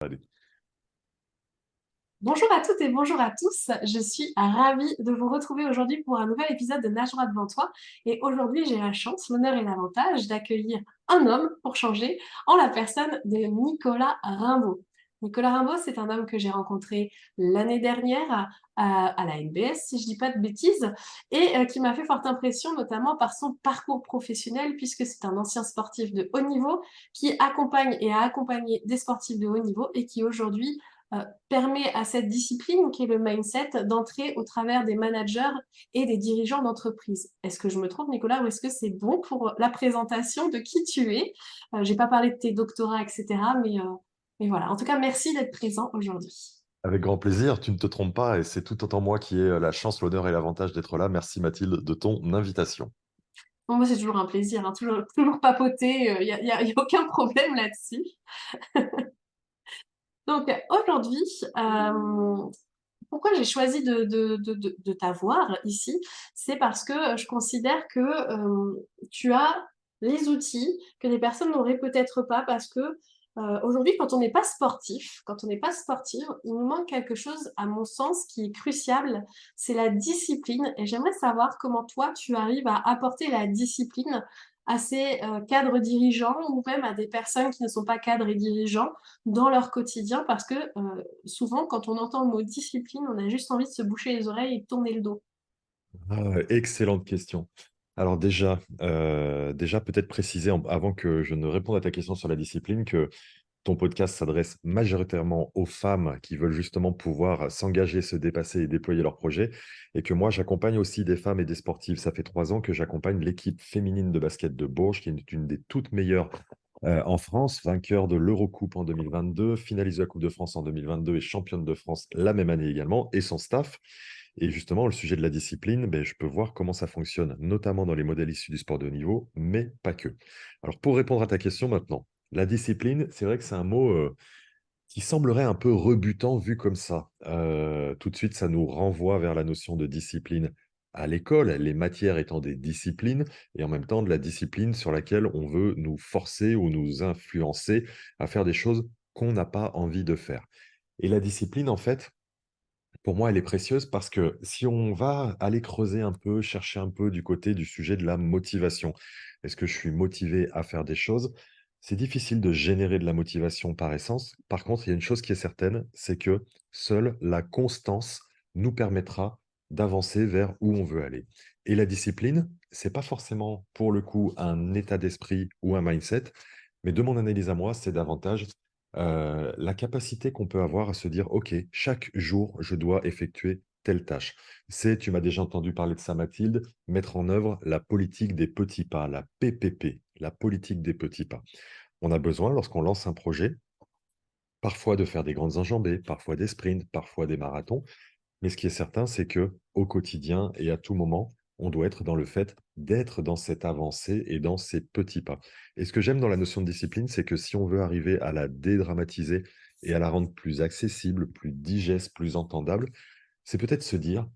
Allez. Bonjour à toutes et bonjour à tous. Je suis ravie de vous retrouver aujourd'hui pour un nouvel épisode de Nage droit devant toi. Et aujourd'hui, j'ai la chance, l'honneur et l'avantage d'accueillir un homme pour changer en la personne de Nicolas Rimbaud. Nicolas Rimbaud, c'est un homme que j'ai rencontré l'année dernière à la NBS, si je dis pas de bêtises, et qui m'a fait forte impression, notamment par son parcours professionnel, puisque c'est un ancien sportif de haut niveau qui accompagne et a accompagné des sportifs de haut niveau et qui aujourd'hui permet à cette discipline qui est le mindset d'entrer au travers des managers et des dirigeants d'entreprise. Est-ce que je me trompe, Nicolas, ou est-ce que c'est bon pour la présentation de qui tu es? J'ai pas parlé de tes doctorats, etc., mais voilà. En tout cas, merci d'être présent aujourd'hui. Avec grand plaisir, tu ne te trompes pas et c'est tout autant moi qui ai la chance, l'honneur et l'avantage d'être là. Merci Mathilde de ton invitation. Bon, moi, c'est toujours un plaisir, hein, toujours papoter, y a aucun problème là-dessus. Donc aujourd'hui, pourquoi j'ai choisi de t'avoir ici? C'est parce que je considère que tu as les outils que des personnes n'auraient peut-être pas parce que aujourd'hui, quand on n'est pas sportif, quand on n'est pas sportive, il nous manque quelque chose, à mon sens, qui est crucial, c'est la discipline. Et j'aimerais savoir comment toi, tu arrives à apporter la discipline à ces cadres dirigeants ou même à des personnes qui ne sont pas cadres et dirigeants dans leur quotidien parce que souvent, quand on entend le mot discipline, on a juste envie de se boucher les oreilles et de tourner le dos. Excellente question. Alors déjà peut-être préciser avant que je ne réponde à ta question sur la discipline que ton podcast s'adresse majoritairement aux femmes qui veulent justement pouvoir s'engager, se dépasser et déployer leurs projets. Et que moi, j'accompagne aussi des femmes et des sportives. Ça fait 3 ans que j'accompagne l'équipe féminine de basket de Bourges, qui est une des toutes meilleures en France, vainqueur de l'Eurocoupe en 2022, finaliste de la Coupe de France en 2022 et championne de France la même année également, et son staff. Et justement, le sujet de la discipline, ben, je peux voir comment ça fonctionne, notamment dans les modèles issus du sport de haut niveau, mais pas que. Alors, pour répondre à ta question maintenant, la discipline, c'est vrai que c'est un mot qui semblerait un peu rebutant vu comme ça. Tout de suite, ça nous renvoie vers la notion de discipline à l'école, les matières étant des disciplines, et en même temps de la discipline sur laquelle on veut nous forcer ou nous influencer à faire des choses qu'on n'a pas envie de faire. Et la discipline, en fait, pour moi, elle est précieuse parce que si on va aller creuser un peu, chercher un peu du côté du sujet de la motivation, est-ce que je suis motivé à faire des choses? C'est difficile de générer de la motivation par essence. Par contre, il y a une chose qui est certaine, c'est que seule la constance nous permettra d'avancer vers où on veut aller. Et la discipline, c'est pas forcément pour le coup un état d'esprit ou un mindset, mais de mon analyse à moi, c'est davantage la capacité qu'on peut avoir à se dire: «OK, chaque jour, je dois effectuer telle tâche». Tu m'as déjà entendu parler de ça, Mathilde, mettre en œuvre la politique des petits pas, la PPP, la politique des petits pas. On a besoin, lorsqu'on lance un projet, parfois de faire des grandes enjambées, parfois des sprints, parfois des marathons, mais ce qui est certain, c'est que au quotidien et à tout moment, on doit être dans le fait d'être dans cette avancée et dans ces petits pas. Et ce que j'aime dans la notion de discipline, c'est que si on veut arriver à la dédramatiser et à la rendre plus accessible, plus digeste, plus entendable, c'est peut-être se dire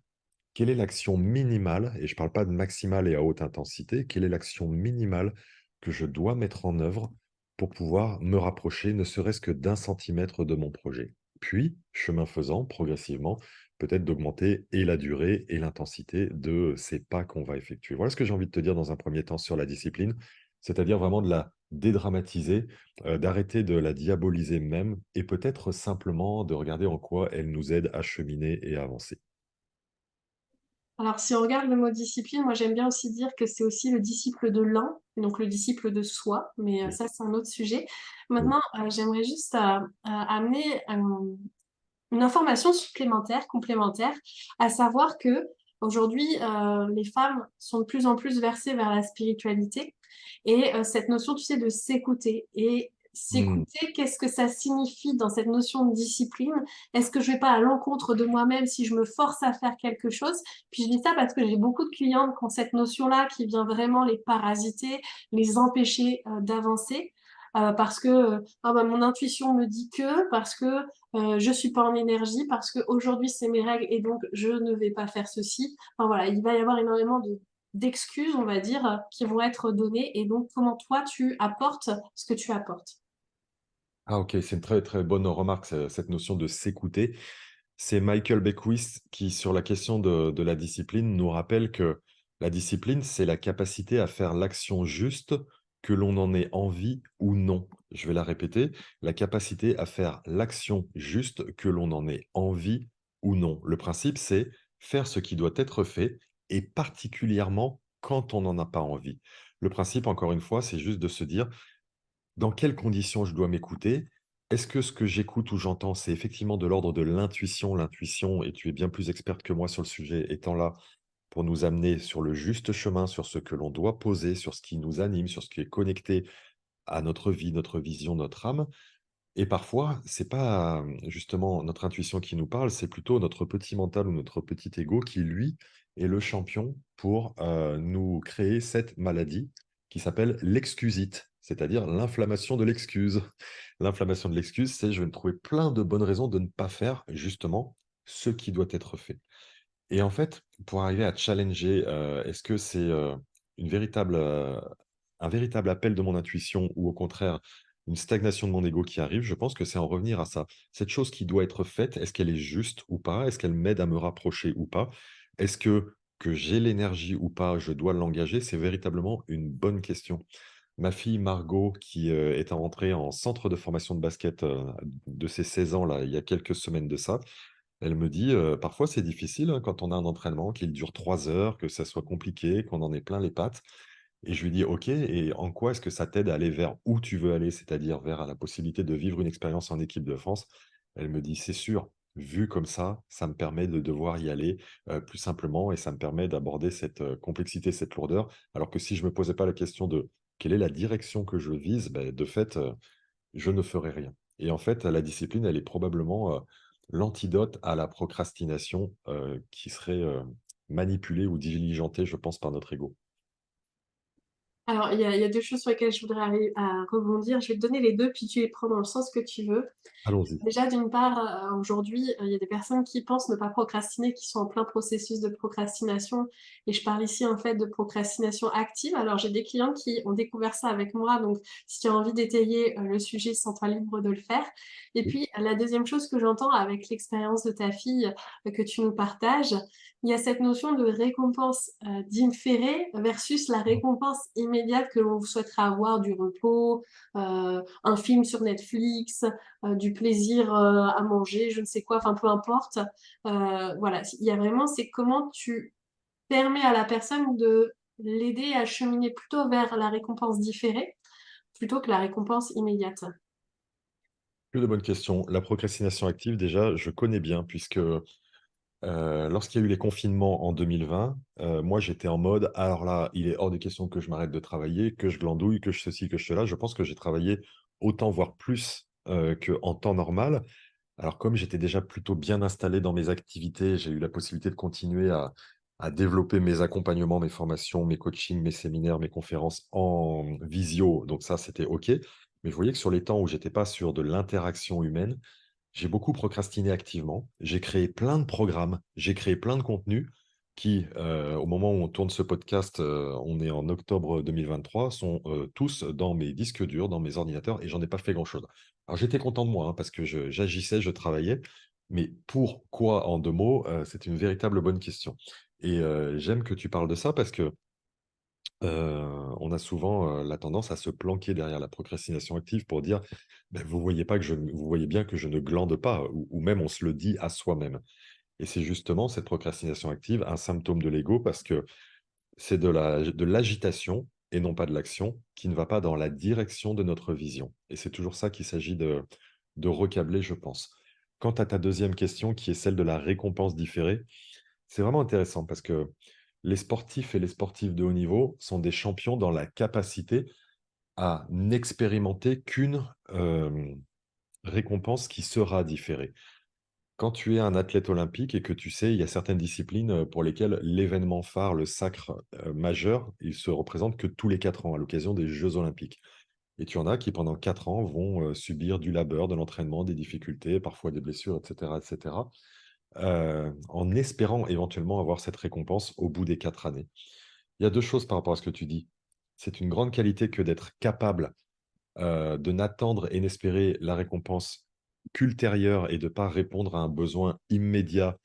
quelle est l'action minimale, et je ne parle pas de maximale et à haute intensité, quelle est l'action minimale que je dois mettre en œuvre pour pouvoir me rapprocher, ne serait-ce que d'1 centimètre de mon projet. Puis, chemin faisant, progressivement, peut-être d'augmenter et la durée et l'intensité de ces pas qu'on va effectuer. Voilà ce que j'ai envie de te dire dans un premier temps sur la discipline, c'est-à-dire vraiment de la dédramatiser, d'arrêter de la diaboliser même, et peut-être simplement de regarder en quoi elle nous aide à cheminer et à avancer. Alors, si on regarde le mot discipline, moi j'aime bien aussi dire que c'est aussi le disciple de l'un, donc le disciple de soi, mais Oui. ça c'est un autre sujet. Oui. Maintenant, j'aimerais juste amener une information supplémentaire, complémentaire, à savoir que aujourd'hui, les femmes sont de plus en plus versées vers la spiritualité et cette notion, tu sais, de s'écouter. Et Mmh. s'écouter, qu'est-ce que ça signifie dans cette notion de discipline? Est-ce que je vais pas à l'encontre de moi-même si je me force à faire quelque chose? Puis je dis ça parce que j'ai beaucoup de clientes qui ont cette notion-là qui vient vraiment les parasiter, les empêcher d'avancer. Parce que ah bah, mon intuition me dit que, parce que je suis pas en énergie parce qu'aujourd'hui c'est mes règles et donc je ne vais pas faire ceci. Enfin voilà, il va y avoir énormément d'excuses, on va dire, qui vont être données et donc comment toi tu apportes ce que tu apportes. Ah OK, c'est une très, très bonne remarque, cette notion de s'écouter. C'est Michael Beckwith qui, sur la question de la discipline, nous rappelle que la discipline, c'est la capacité à faire l'action juste, que l'on en ait envie ou non. Je vais la répéter, la capacité à faire l'action juste, que l'on en ait envie ou non. Le principe, c'est faire ce qui doit être fait et particulièrement quand on n'en a pas envie. Le principe, encore une fois, c'est juste de se dire: dans quelles conditions je dois m'écouter? Est-ce que ce que j'écoute ou j'entends, c'est effectivement de l'ordre de l'intuition? L'intuition, et tu es bien plus experte que moi sur le sujet, étant là pour nous amener sur le juste chemin, sur ce que l'on doit poser, sur ce qui nous anime, sur ce qui est connecté à notre vie, notre vision, notre âme. Et parfois, c'est pas, justement notre intuition qui nous parle, c'est plutôt notre petit mental ou notre petit ego qui, lui, est le champion pour, nous créer cette maladie qui s'appelle l'excusite, c'est-à-dire l'inflammation de l'excuse. L'inflammation de l'excuse, c'est: je vais me trouver plein de bonnes raisons de ne pas faire, justement, ce qui doit être fait. Et en fait, pour arriver à challenger, est-ce que c'est, une véritable, un véritable appel de mon intuition ou au contraire une stagnation de mon ego qui arrive? Je pense que c'est en revenir à ça. Cette chose qui doit être faite, est-ce qu'elle est juste ou pas? Est-ce qu'elle m'aide à me rapprocher ou pas? Est-ce que j'ai l'énergie ou pas, je dois l'engager? C'est véritablement une bonne question. Ma fille Margot qui, est rentrée en centre de formation de basket, de ses 16 ans là, il y a quelques semaines de ça, elle me dit, «Parfois c'est difficile, hein, quand on a un entraînement, qu'il dure 3 heures, que ça soit compliqué, qu'on en ait plein les pattes». Et je lui dis: «OK, et en quoi est-ce que ça t'aide à aller vers où tu veux aller, c'est-à-dire vers la possibilité de vivre une expérience en équipe de France?» Elle me dit: «C'est sûr, vu comme ça me permet de devoir y aller, plus simplement, et ça me permet d'aborder cette, complexité, cette lourdeur». Alors que si je me posais pas la question de: «Quelle est la direction que je vise?», beh, de fait, je ne ferai rien. Et en fait, la discipline, elle est probablement, l'antidote à la procrastination, qui serait, manipulée ou diligentée, je pense, par notre ego. Alors, il y a 2 choses sur lesquelles je voudrais à rebondir. Je vais te donner les 2 puis tu les prends dans le sens que tu veux. Allons-y. Déjà, d'une part, aujourd'hui, il y a des personnes qui pensent ne pas procrastiner, qui sont en plein processus de procrastination et je parle ici, en fait, de procrastination active. Alors, j'ai des clients qui ont découvert ça avec moi, donc si tu as envie d'étayer, le sujet, sens-toi libre de le faire. Et Oui. puis, la deuxième chose que j'entends avec l'expérience de ta fille, que tu nous partages, il y a cette notion de récompense, différée versus la récompense immédiate que l'on souhaiterait avoir, du repos, un film sur Netflix, du plaisir, à manger, je ne sais quoi, enfin peu importe. Voilà, il y a vraiment c'est comment tu permets à la personne de l'aider à cheminer plutôt vers la récompense différée, plutôt que la récompense immédiate. Que de bonnes questions. La procrastination active, déjà, je connais bien puisque, lorsqu'il y a eu les confinements en 2020, moi, j'étais en mode: «Alors là, il est hors de question que je m'arrête de travailler, que je glandouille, que je ceci, que je cela». Je pense que j'ai travaillé autant, voire plus, qu'en temps normal. Alors, comme j'étais déjà plutôt bien installé dans mes activités, j'ai eu la possibilité de continuer à développer mes accompagnements, mes formations, mes coachings, mes séminaires, mes conférences en visio. Donc ça, c'était OK. Mais vous voyez que sur les temps où j'étais pas sur de l'interaction humaine, j'ai beaucoup procrastiné activement. J'ai créé plein de programmes, j'ai créé plein de contenus qui, au moment où on tourne ce podcast, on est en octobre 2023, sont, tous dans mes disques durs, dans mes ordinateurs, et j'en ai pas fait grand-chose. Alors j'étais content de moi, hein, parce que j'agissais, je travaillais, mais pourquoi en 2 mots? C'est une véritable bonne question. Et j'aime que tu parles de ça parce que, on a souvent, la tendance à se planquer derrière la procrastination active pour dire: «Beh, vous voyez bien que je ne glande pas», ou même on se le dit à soi-même. Et c'est justement cette procrastination active un symptôme de l'ego parce que c'est de l'agitation et non pas de l'action qui ne va pas dans la direction de notre vision. Et c'est toujours ça qu'il s'agit de recabler, je pense. Quant à ta deuxième question qui est celle de la récompense différée, c'est vraiment intéressant parce que les sportifs et les sportifs de haut niveau sont des champions dans la capacité à n'expérimenter qu'une, récompense qui sera différée. Quand tu es un athlète olympique et que tu sais, il y a certaines disciplines, pour lesquelles l'événement phare, le sacre, majeur, il se représente que tous les 4 ans, à l'occasion des jeux olympiques. Et tu en as qui, pendant 4 ans, vont, subir du labeur, de l'entraînement, des difficultés, parfois des blessures, et cetera, en espérant éventuellement avoir cette récompense au bout des 4 années. Il y a 2 choses par rapport à ce que tu dis. C'est une grande qualité que d'être capable, de n'attendre et n'espérer la récompense qu'ultérieure et de ne pas répondre à un besoin immédiat,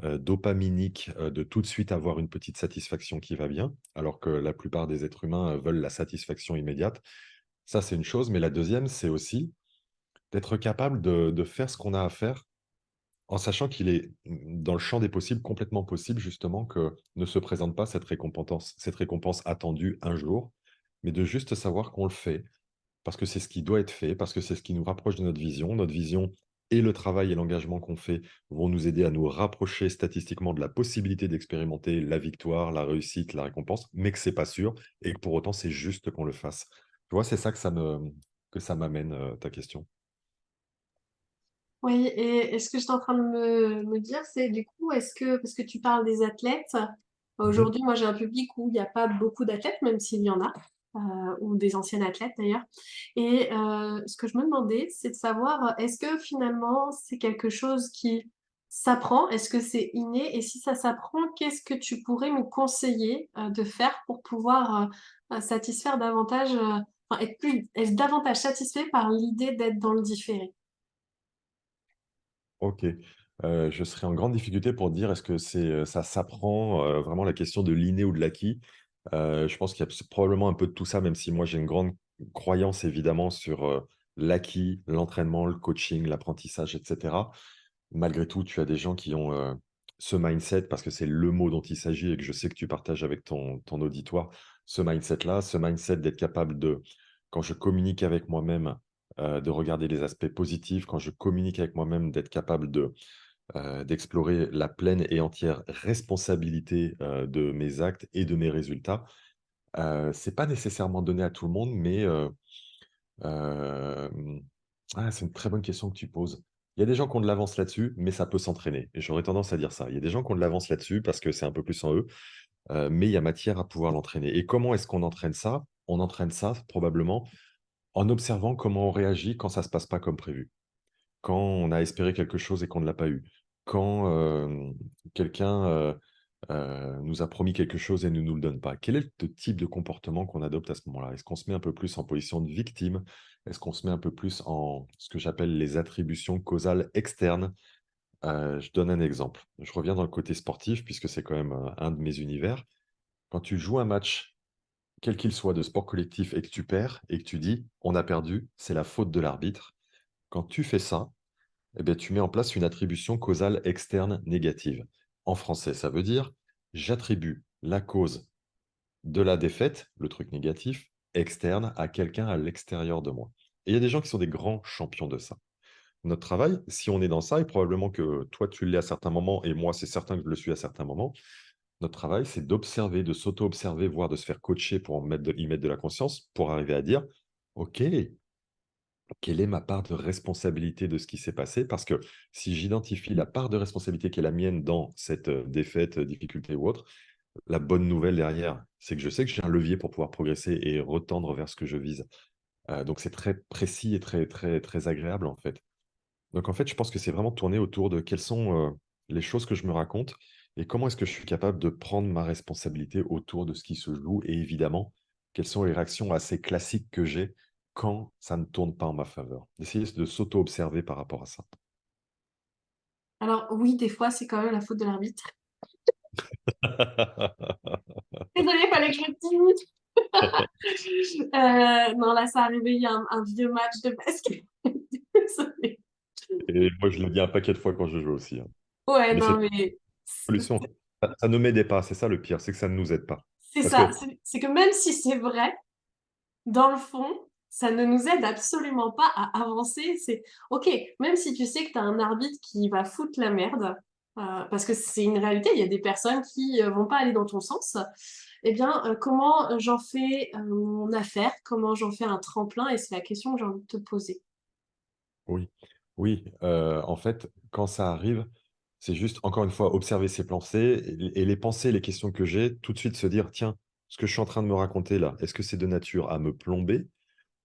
dopaminique, de tout de suite avoir une petite satisfaction qui va bien, alors que la plupart des êtres humains, veulent la satisfaction immédiate. Ça, c'est une chose, mais la deuxième, c'est aussi d'être capable de faire ce qu'on a à faire en sachant qu'il est, dans le champ des possibles, complètement possible justement que ne se présente pas cette récompense attendue un jour, mais de juste savoir qu'on le fait parce que c'est ce qui doit être fait, parce que c'est ce qui nous rapproche de notre vision. Notre vision et le travail et l'engagement qu'on fait vont nous aider à nous rapprocher statistiquement de la possibilité d'expérimenter la victoire, la réussite, la récompense, mais que c'est pas sûr et que pour autant, c'est juste qu'on le fasse. Tu vois, c'est ça que ça m'amène, ta question. Oui, et ce que j'étais en train de me dire, c'est du coup, est-ce que, parce que tu parles des athlètes, Mmh. aujourd'hui, moi j'ai un public où il n'y a pas beaucoup d'athlètes, même s'il y en a, ou des anciennes athlètes d'ailleurs. Et ce que je me demandais, c'est de savoir, est-ce que finalement c'est quelque chose qui s'apprend? Est-ce que c'est inné? Et si ça s'apprend, qu'est-ce que tu pourrais me conseiller de faire pour pouvoir satisfaire davantage, enfin, être davantage satisfait par l'idée d'être dans le différé? OK. Je serais en grande difficulté pour dire est-ce que ça s'apprend, vraiment la question de l'inné ou de l'acquis. Je pense qu'il y a probablement un peu de tout ça, même si moi j'ai une grande croyance évidemment sur, l'acquis, l'entraînement, le coaching, l'apprentissage et cetera. Malgré tout, tu as des gens qui ont, ce mindset parce que c'est le mot dont il s'agit et que je sais que tu partages avec ton auditoire, ce mindset d'être capable de, quand je communique avec moi-même, de regarder les aspects positifs, quand je communique avec moi-même, d'être capable d'explorer la pleine et entière responsabilité, de mes actes et de mes résultats. C'est pas nécessairement donné à tout le monde, mais hem, c'est une très bonne question que tu poses. Il y a des gens qui ont de l'avance là-dessus, mais ça peut s'entraîner et j'aurais tendance à dire ça. Il y a des gens qui ont de l'avance là-dessus parce que c'est un peu plus en eux, mais il y a matière à pouvoir l'entraîner et comment est-ce qu'on entraîne ça? On entraîne ça probablement en observant comment on réagit quand ça se passe pas comme prévu. Quand on a espéré quelque chose et qu'on ne l'a pas eu. Quand, quelqu'un, nous a promis quelque chose et ne nous le donne pas. Quel est le type de comportement qu'on adopte à ce moment-là? Est-ce qu'on se met un peu plus en position de victime? Est-ce qu'on se met un peu plus en ce que j'appelle les attributions causales externes? Je donne un exemple. Je reviens dans le côté sportif puisque c'est quand même, un de mes univers. Quand tu joues un match, quel qu'il soit, de sport collectif et que tu perds et que tu dis: «On a perdu, c'est la faute de l'arbitre». Quand tu fais ça, eh bien, tu mets en place une attribution causale externe négative. En français, ça veut dire j'attribue la cause de la défaite, le truc négatif, externe à quelqu'un à l'extérieur de moi. Et il y a des gens qui sont des grands champions de ça. Notre travail, si on est dans ça, et probablement que toi tu l'es à certains moments, et moi c'est certain que je le suis à certains moments, notre travail c'est d'observer, de s'auto-observer, voire de se faire coacher pour y mettre de la conscience, pour arriver à dire, OK, quelle est ma part de responsabilité de ce qui s'est passé? Parce que si j'identifie la part de responsabilité qui est la mienne dans cette, défaite, difficulté ou autre, la bonne nouvelle derrière, c'est que je sais que j'ai un levier pour pouvoir progresser et retendre vers ce que je vise. Donc c'est très précis et très très très agréable, en fait. Donc en fait, je pense que c'est vraiment tourné autour de quelles sont, les choses que je me raconte et comment est-ce que je suis capable de prendre ma responsabilité autour de ce qui se joue et évidemment, quelles sont les réactions assez classiques que j'ai quand ça ne tourne pas en ma faveur. D'essayer de s'auto-observer par rapport à ça. Alors oui, des fois, c'est quand même la faute de l'arbitre. Désolée, fallait que je le dise. Non, là, ça arrivait, il y a un vieux match de basket. Désolée. Et moi, je le dis un paquet de fois quand je joue aussi, hein. Ouais, Mais non, c'est mais solution. Ça ne m'aidait pas, c'est ça le pire, c'est que ça ne nous aide pas. c'est Parce ça. que C'est que même si c'est vrai, dans le fond, ça ne nous aide absolument pas à avancer. C'est OK, même si tu sais que tu as un arbitre qui va foutre la merde, parce que c'est une réalité, il y a des personnes qui, vont pas aller dans ton sens. Eh bien, comment j'en fais, mon affaire? Comment j'en fais un tremplin? Et c'est la question que j'ai envie de te poser. oui, oui, en fait, quand ça arrive, c'est juste, encore une fois, observer ses pensées et les pensées, les questions que j'ai, tout de suite se dire: «Tiens, ce que je suis en train de me raconter là, est-ce que c'est de nature à me plomber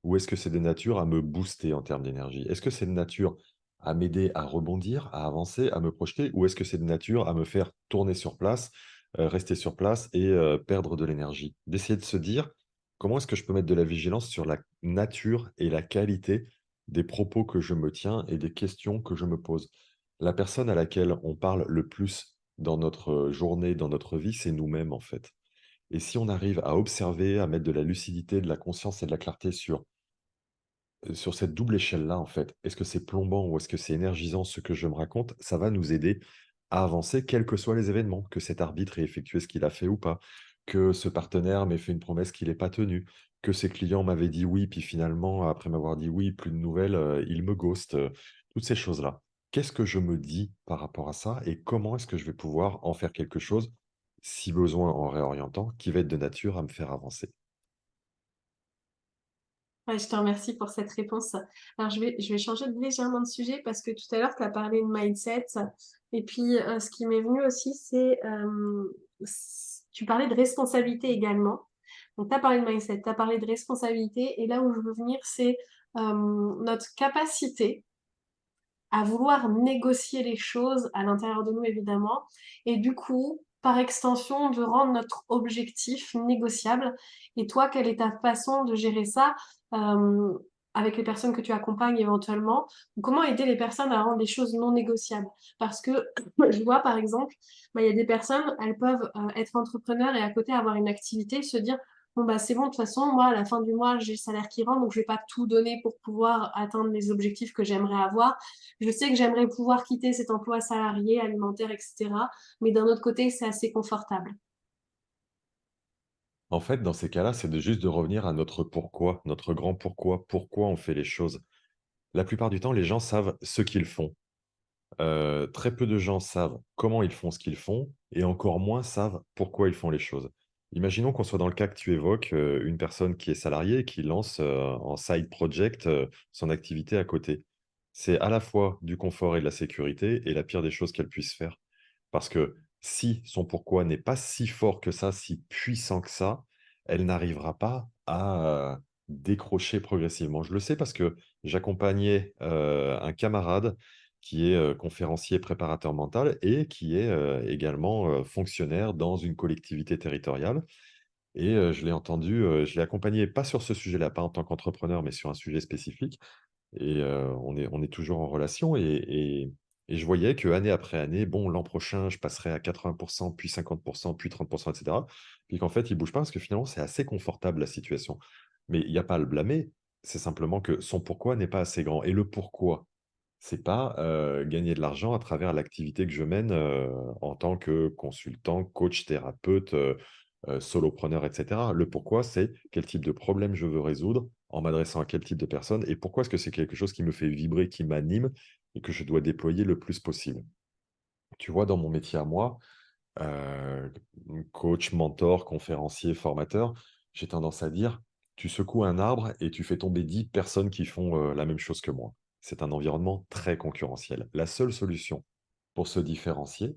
ou est-ce que c'est de nature à me booster en termes d'énergie? Est-ce que c'est de nature à m'aider à rebondir, à avancer, à me projeter ou est-ce que c'est de nature à me faire tourner sur place, rester sur place et perdre de l'énergie?» D'essayer de se dire Comment est-ce que je peux mettre de la vigilance sur la nature et la qualité des propos que je me tiens et des questions que je me pose? La personne à laquelle on parle le plus dans notre journée, dans notre vie, c'est nous-mêmes, en fait. Et si on arrive à observer, à mettre de la lucidité, de la conscience et de la clarté sur cette double échelle-là, en fait, est-ce que c'est plombant ou est-ce que c'est énergisant ce que je me raconte? Ça va nous aider à avancer, quels que soient les événements, que cet arbitre ait effectué ce qu'il a fait ou pas, que ce partenaire m'ait fait une promesse qu'il n'ait pas tenue, que ses clients m'avaient dit oui, puis finalement, après m'avoir dit oui, plus de nouvelles, il me ghost, toutes ces choses-là. Qu'est-ce que je me dis par rapport à ça et comment est-ce que je vais pouvoir en faire quelque chose, si besoin en réorientant, qui va être de nature à me faire avancer? Ouais, je te remercie pour cette réponse. Alors je vais changer légèrement de sujet parce que tout à l'heure, tu as parlé de mindset et puis, ce qui m'est venu aussi, c'est, tu parlais de responsabilité également. Donc tu as parlé de mindset, tu as parlé de responsabilité et là où je veux venir, c'est, notre capacité à vouloir négocier les choses à l'intérieur de nous évidemment et du coup, par extension, de rendre notre objectif négociable. Et toi, quelle est ta façon de gérer ça, hem, avec les personnes que tu accompagnes éventuellement? Ou comment aider les personnes à rendre les choses non négociables? Parce que je vois par exemple, bah, il y a des personnes, elles peuvent, être entrepreneurs et à côté avoir une activité, se dire: «Bon, bah, c'est bon, de toute façon, moi, à la fin du mois, j'ai le salaire qui rentre, donc je vais pas tout donner pour pouvoir atteindre les objectifs que j'aimerais avoir. Je sais que j'aimerais pouvoir quitter cet emploi salarié, alimentaire, et cetera, mais d'un autre côté, c'est assez confortable. En fait, dans ces cas-là, c'est juste de revenir à notre pourquoi, notre grand pourquoi, pourquoi on fait les choses. La plupart du temps, les gens savent ce qu'ils font. Très peu de gens savent comment ils font ce qu'ils font et encore moins savent pourquoi ils font les choses. Imaginons qu'on soit dans le cas que tu évoques, une personne qui est salariée et qui lance, en side project, son activité à côté. C'est à la fois du confort et de la sécurité et la pire des choses qu'elle puisse faire. Parce que si son pourquoi n'est pas si fort que ça, si puissant que ça, elle n'arrivera pas à, décrocher progressivement. Je le sais parce que j'accompagnais, un camarade qui est, conférencier préparateur mental et qui est, également, fonctionnaire dans une collectivité territoriale et je l'ai accompagné pas sur ce sujet-là, pas en tant qu'entrepreneur, mais sur un sujet spécifique et on est toujours en relation et je voyais que année après année, bon, l'an prochain, je passerai à 80 puis 50 puis 30 et cetera. Puis qu'en fait, il bouge pas parce que finalement, c'est assez confortable la situation. Mais il y a pas à le blâmer, c'est simplement que son pourquoi n'est pas assez grand et le pourquoi, c'est pas, gagner de l'argent à travers l'activité que je mène, en tant que consultant, coach, thérapeute, solopreneur et cetera. Le pourquoi, c'est quel type de problème je veux résoudre, en m'adressant à quel type de personne et pourquoi est-ce que c'est quelque chose qui me fait vibrer, qui m'anime et que je dois déployer le plus possible. Tu vois, dans mon métier à moi, Heu, coach, mentor, conférencier, formateur, j'ai tendance à dire: «Tu secoues un arbre et tu fais tomber 10 personnes qui font, la même chose que moi». C'est un environnement très concurrentiel. La seule solution pour se différencier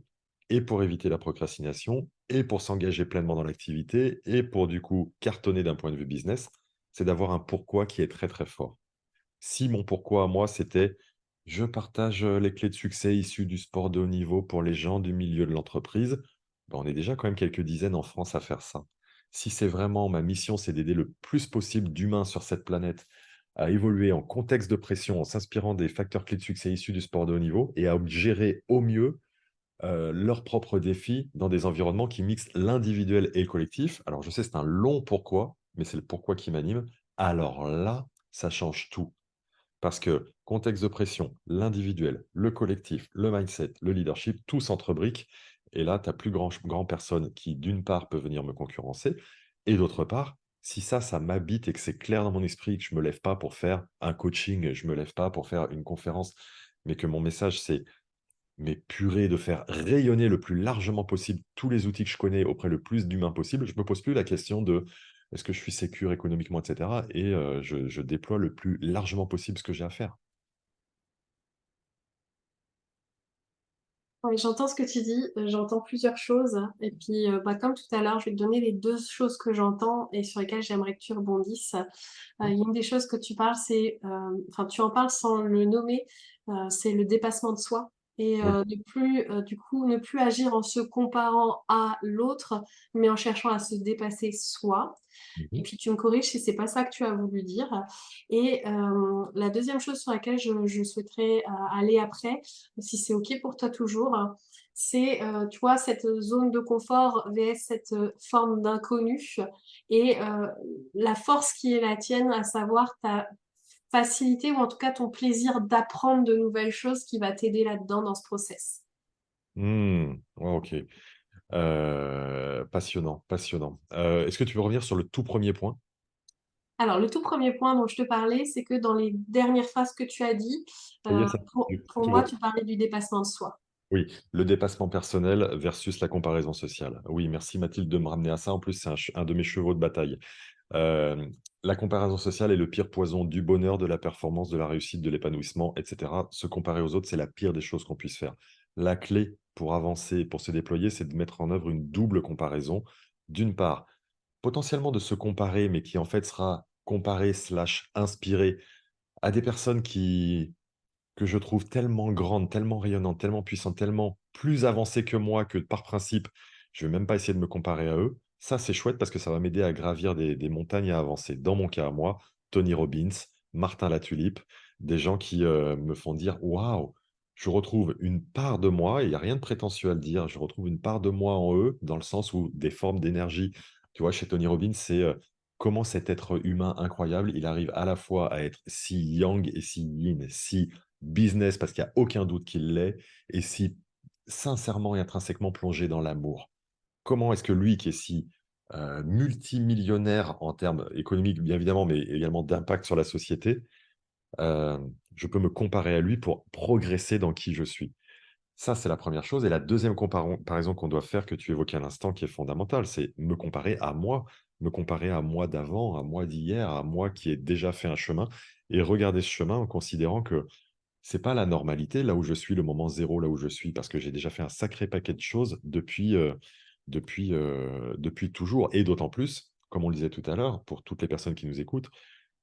et pour éviter la procrastination et pour s'engager pleinement dans l'activité et pour du coup cartonner d'un point de vue business, c'est d'avoir un pourquoi qui est très, très fort. Si mon pourquoi à moi, c'était: «Je partage, les clés de succès issues du sport de haut niveau pour les gens du milieu de l'entreprise», on est déjà quand même quelques dizaines en France à faire ça. Si c'est vraiment ma mission, c'est d'aider le plus possible d'humains sur cette planète à évoluer en contexte de pression, en s'inspirant des facteurs clés de succès issus du sport de haut niveau et à gérer au mieux, leurs propres défis dans des environnements qui mixent l'individuel et le collectif. Alors je sais, c'est un long pourquoi, mais c'est le pourquoi qui m'anime. Alors là, ça change tout. Parce que contexte de pression, l'individuel, le collectif, le mindset, le leadership, tout s'entrebrique. Et là, tu as plus grand personne qui, d'une part, peut venir me concurrencer. Et d'autre part, si ça m'habite et que c'est clair dans mon esprit, que je me lève pas pour faire un coaching, je me lève pas pour faire une conférence, mais que mon message, c'est mais purée, de faire rayonner le plus largement possible tous les outils que je connais auprès le plus d'humains possible, je me pose plus la question de: «Est-ce que je suis sécure économiquement?» et cetera et je déploie le plus largement possible ce que j'ai à faire. Ouais, j'entends ce que tu dis, j'entends plusieurs choses et puis, bah, comme tout à l'heure, je vais te donner les 2 choses que j'entends et sur lesquelles j'aimerais que tu rebondisses. Mmh. Il y a une des choses que tu parles, c'est, enfin, tu en parles sans le nommer, c'est le dépassement de soi et Oui. ne plus, du coup, ne plus agir en se comparant à l'autre, mais en cherchant à se dépasser soi. Et Mhm. puis tu me corriges si c'est pas ça que tu as voulu dire. Et la deuxième chose sur laquelle je souhaiterais aller après, si c'est OK pour toi toujours, hein, c'est, tu vois, cette zone de confort vs cette forme d'inconnu et la force qui est la tienne, à savoir ta facilité ou en tout cas ton plaisir d'apprendre de nouvelles choses qui va t'aider là-dedans dans ce process. Ouais, ok. Passionnant, passionnant. Est-ce que tu peux revenir sur le tout premier point? Alors, le tout premier point dont je te parlais, c'est que dans les dernières phrases que tu as dit, Ça y est, pour tout moi, va. tu parlais du dépassement de soi. Oui, le dépassement personnel versus la comparaison sociale. Oui, merci Mathilde de me ramener à ça. En plus, c'est un de mes chevaux de bataille. Euh, la comparaison sociale est le pire poison du bonheur, de la performance, de la réussite, de l'épanouissement, etc. Se comparer aux autres, c'est la pire des choses qu'on puisse faire. La clé pour avancer, pour se déployer, c'est de mettre en œuvre une double comparaison. D'une part, potentiellement de se comparer, mais qui en fait sera comparé slash inspiré à des personnes que je trouve tellement grandes, tellement rayonnantes, tellement puissantes, tellement plus avancées que moi, que par principe, je vais même pas essayer de me comparer à eux. Ça, c'est chouette parce que ça va m'aider à gravir des montagnes et à avancer. Dans mon cas, à moi, Tony Robbins, Martin Latulippe, des gens qui me font dire waouh, je retrouve une part de moi, et il n'y a rien de prétentieux à le dire, je retrouve une part de moi en eux, dans le sens où des formes d'énergie. Tu vois, chez Tony Robbins, c'est comment cet être humain incroyable, il arrive à la fois à être si yang et si yin, si business parce qu'il n'y a aucun doute qu'il l'est, et si sincèrement et intrinsèquement plongé dans l'amour. Comment est-ce que lui, qui est si multimillionnaire en termes économiques, bien évidemment, mais également d'impact sur la société, euh, je peux me comparer à lui pour progresser dans qui je suis. Ça, c'est la première chose. Et la deuxième comparaison qu'on doit faire, que tu évoquais à l'instant, qui est fondamentale, c'est me comparer à moi d'avant, à moi d'hier, à moi qui ai déjà fait un chemin, et regarder ce chemin en considérant que c'est pas la normalité, là où je suis, le moment zéro, là où je suis, parce que j'ai déjà fait un sacré paquet de choses depuis toujours. Et d'autant plus, comme on le disait tout à l'heure, pour toutes les personnes qui nous écoutent,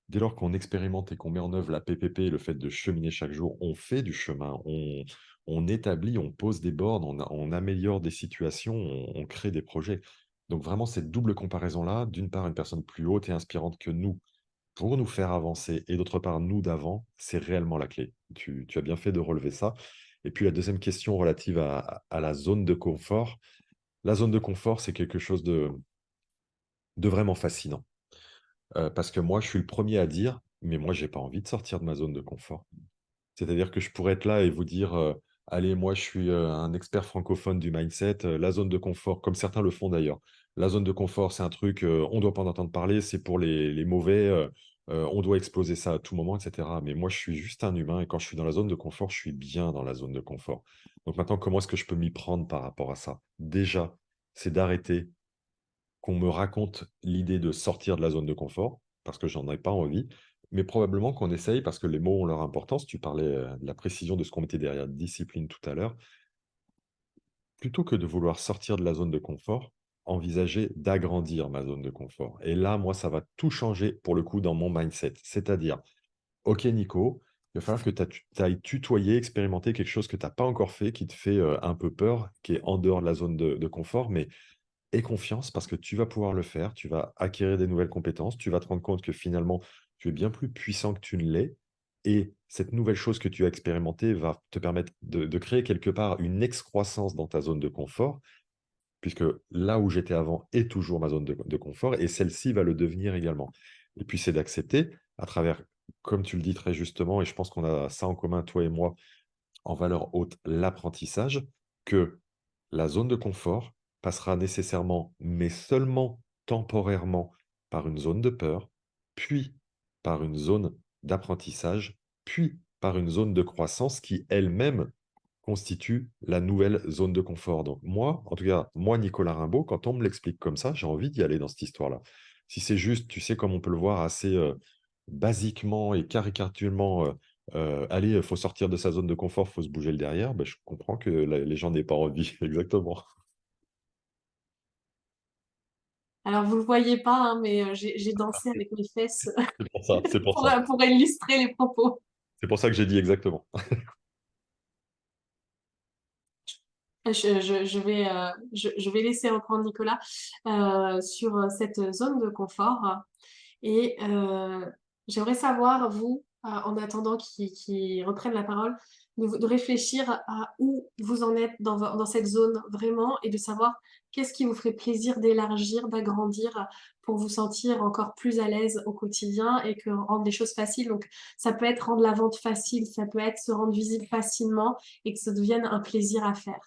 dès lors qu'on expérimente et qu'on met en œuvre la PPP, le fait de cheminer chaque jour, on fait du chemin, on établit, on pose des bornes, on améliore des situations, on crée des projets. Donc vraiment, cette double comparaison-là, d'une part, une personne plus haute et inspirante que nous, pour nous faire avancer, et d'autre part, nous d'avant, c'est réellement la clé. Tu as bien fait de relever ça. Et puis la deuxième question relative à la zone de confort. La zone de confort, c'est quelque chose de vraiment fascinant. Parce que moi, je suis le premier à dire, mais moi, j'ai pas envie de sortir de ma zone de confort. C'est-à-dire que je pourrais être là et vous dire, allez, moi, je suis un expert francophone du mindset, la zone de confort, comme certains le font d'ailleurs. La zone de confort, c'est un truc, on ne doit pas en entendre parler, c'est pour les mauvais, on doit exploser ça à tout moment, etc. Mais moi, je suis juste un humain et quand je suis dans la zone de confort, je suis bien dans la zone de confort. Donc maintenant, comment est-ce que je peux m'y prendre par rapport à ça? Déjà, c'est d'arrêter qu'on me raconte l'idée de sortir de la zone de confort, parce que j'en ai pas envie, mais probablement qu'on essaye, parce que les mots ont leur importance. Tu parlais de la précision de ce qu'on mettait derrière discipline tout à l'heure. Plutôt que de vouloir sortir de la zone de confort, envisager d'agrandir ma zone de confort. Et là, moi, ça va tout changer pour le coup dans mon mindset. C'est-à-dire, OK, Nico, il va falloir que tu ailles tutoyer, expérimenter quelque chose que tu n'as pas encore fait, qui te fait un peu peur, qui est en dehors de la zone de confort, mais aie confiance parce que tu vas pouvoir le faire, tu vas acquérir des nouvelles compétences, tu vas te rendre compte que finalement, tu es bien plus puissant que tu ne l'es. Et cette nouvelle chose que tu as expérimentée va te permettre de créer quelque part une excroissance dans ta zone de confort, puisque là où j'étais avant est toujours ma zone de confort, et celle-ci va le devenir également. Et puis c'est d'accepter, à travers, comme tu le dis très justement, et je pense qu'on a ça en commun, toi et moi, en valeur haute l'apprentissage, que la zone de confort passera nécessairement, mais seulement temporairement, par une zone de peur, puis par une zone d'apprentissage, puis par une zone de croissance qui elle-même constitue la nouvelle zone de confort. Donc moi, en tout cas, moi, Nicolas Rimbaud, quand on me l'explique comme ça, j'ai envie d'y aller dans cette histoire-là. Si c'est juste, tu sais, comme on peut le voir assez basiquement et caricaturalement, allez, il faut sortir de sa zone de confort, il faut se bouger le derrière, ben, je comprends que les gens n'aient pas envie. Exactement. Alors vous le voyez pas, hein, mais j'ai dansé avec mes fesses C'est pour ça, c'est pour ça. pour illustrer les propos. C'est pour ça que j'ai dit exactement. Je vais laisser reprendre Nicolas, sur, cette zone de confort et j'aimerais savoir vous, en attendant qu'il reprenne la parole, de réfléchir à où vous en êtes dans cette zone vraiment et de savoir qu'est-ce qui vous ferait plaisir d'élargir, d'agrandir pour vous sentir encore plus à l'aise au quotidien et que rendre les choses faciles. Donc ça peut être rendre la vente facile, ça peut être se rendre visible facilement et que ça devienne un plaisir à faire.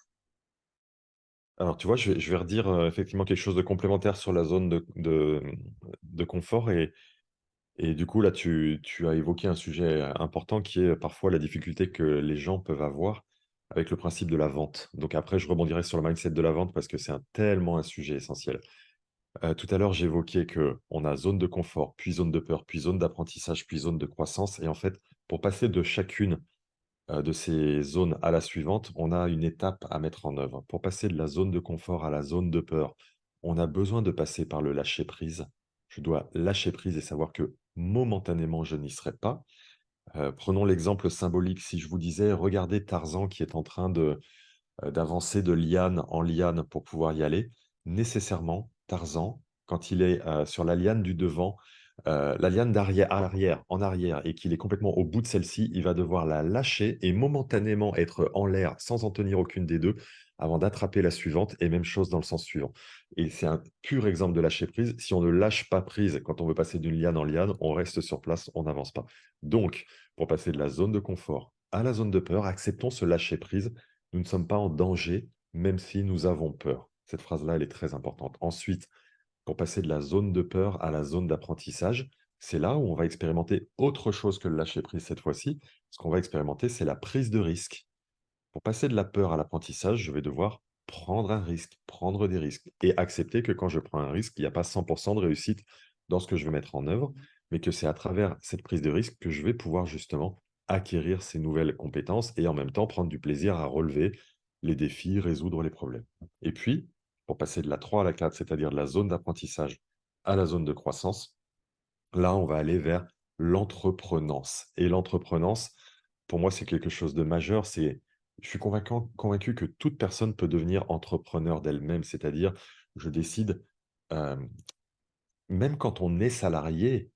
Alors, tu vois, je vais redire effectivement quelque chose de complémentaire sur la zone de confort. Et du coup, là, tu as évoqué un sujet important qui est parfois la difficulté que les gens peuvent avoir avec le principe de la vente. Donc après, je rebondirai sur le mindset de la vente parce que c'est tellement un sujet essentiel. Tout à l'heure, j'évoquais qu'on a zone de confort, puis zone de peur, puis zone d'apprentissage, puis zone de croissance. Et en fait, pour passer de chacune de ces zones à la suivante, on a une étape à mettre en œuvre. Pour passer de la zone de confort à la zone de peur, on a besoin de passer par le lâcher prise. Je dois lâcher prise et savoir que momentanément, je n'y serai pas. Prenons l'exemple symbolique. Si je vous disais, regardez Tarzan qui est en train d'avancer de liane en liane pour pouvoir y aller, nécessairement, Tarzan, quand il est sur la liane du devant, la liane en arrière, et qu'il est complètement au bout de celle-ci, il va devoir la lâcher et momentanément être en l'air sans en tenir aucune des deux avant d'attraper la suivante, et même chose dans le sens suivant. Et c'est un pur exemple de lâcher prise. Si on ne lâche pas prise quand on veut passer d'une liane en liane, on reste sur place, on n'avance pas. Donc, pour passer de la zone de confort à la zone de peur, acceptons ce lâcher prise. Nous ne sommes pas en danger, même si nous avons peur. Cette phrase-là, elle est très importante. Ensuite, pour passer de la zone de peur à la zone d'apprentissage, c'est là où on va expérimenter autre chose que le lâcher-prise cette fois-ci. Ce qu'on va expérimenter, c'est la prise de risque. Pour passer de la peur à l'apprentissage, je vais devoir prendre un risque, prendre des risques et accepter que quand je prends un risque, il n'y a pas 100% de réussite dans ce que je vais mettre en œuvre, mais que c'est à travers cette prise de risque que je vais pouvoir justement acquérir ces nouvelles compétences et en même temps prendre du plaisir à relever les défis, résoudre les problèmes. Et puis, pour passer de la 3 à la 4, c'est-à-dire de la zone d'apprentissage à la zone de croissance, là, on va aller vers l'entreprenance. Et l'entreprenance, pour moi, c'est quelque chose de majeur. Je suis convaincu que toute personne peut devenir entrepreneur d'elle-même, c'est-à-dire, je décide, euh, même quand on est salarié,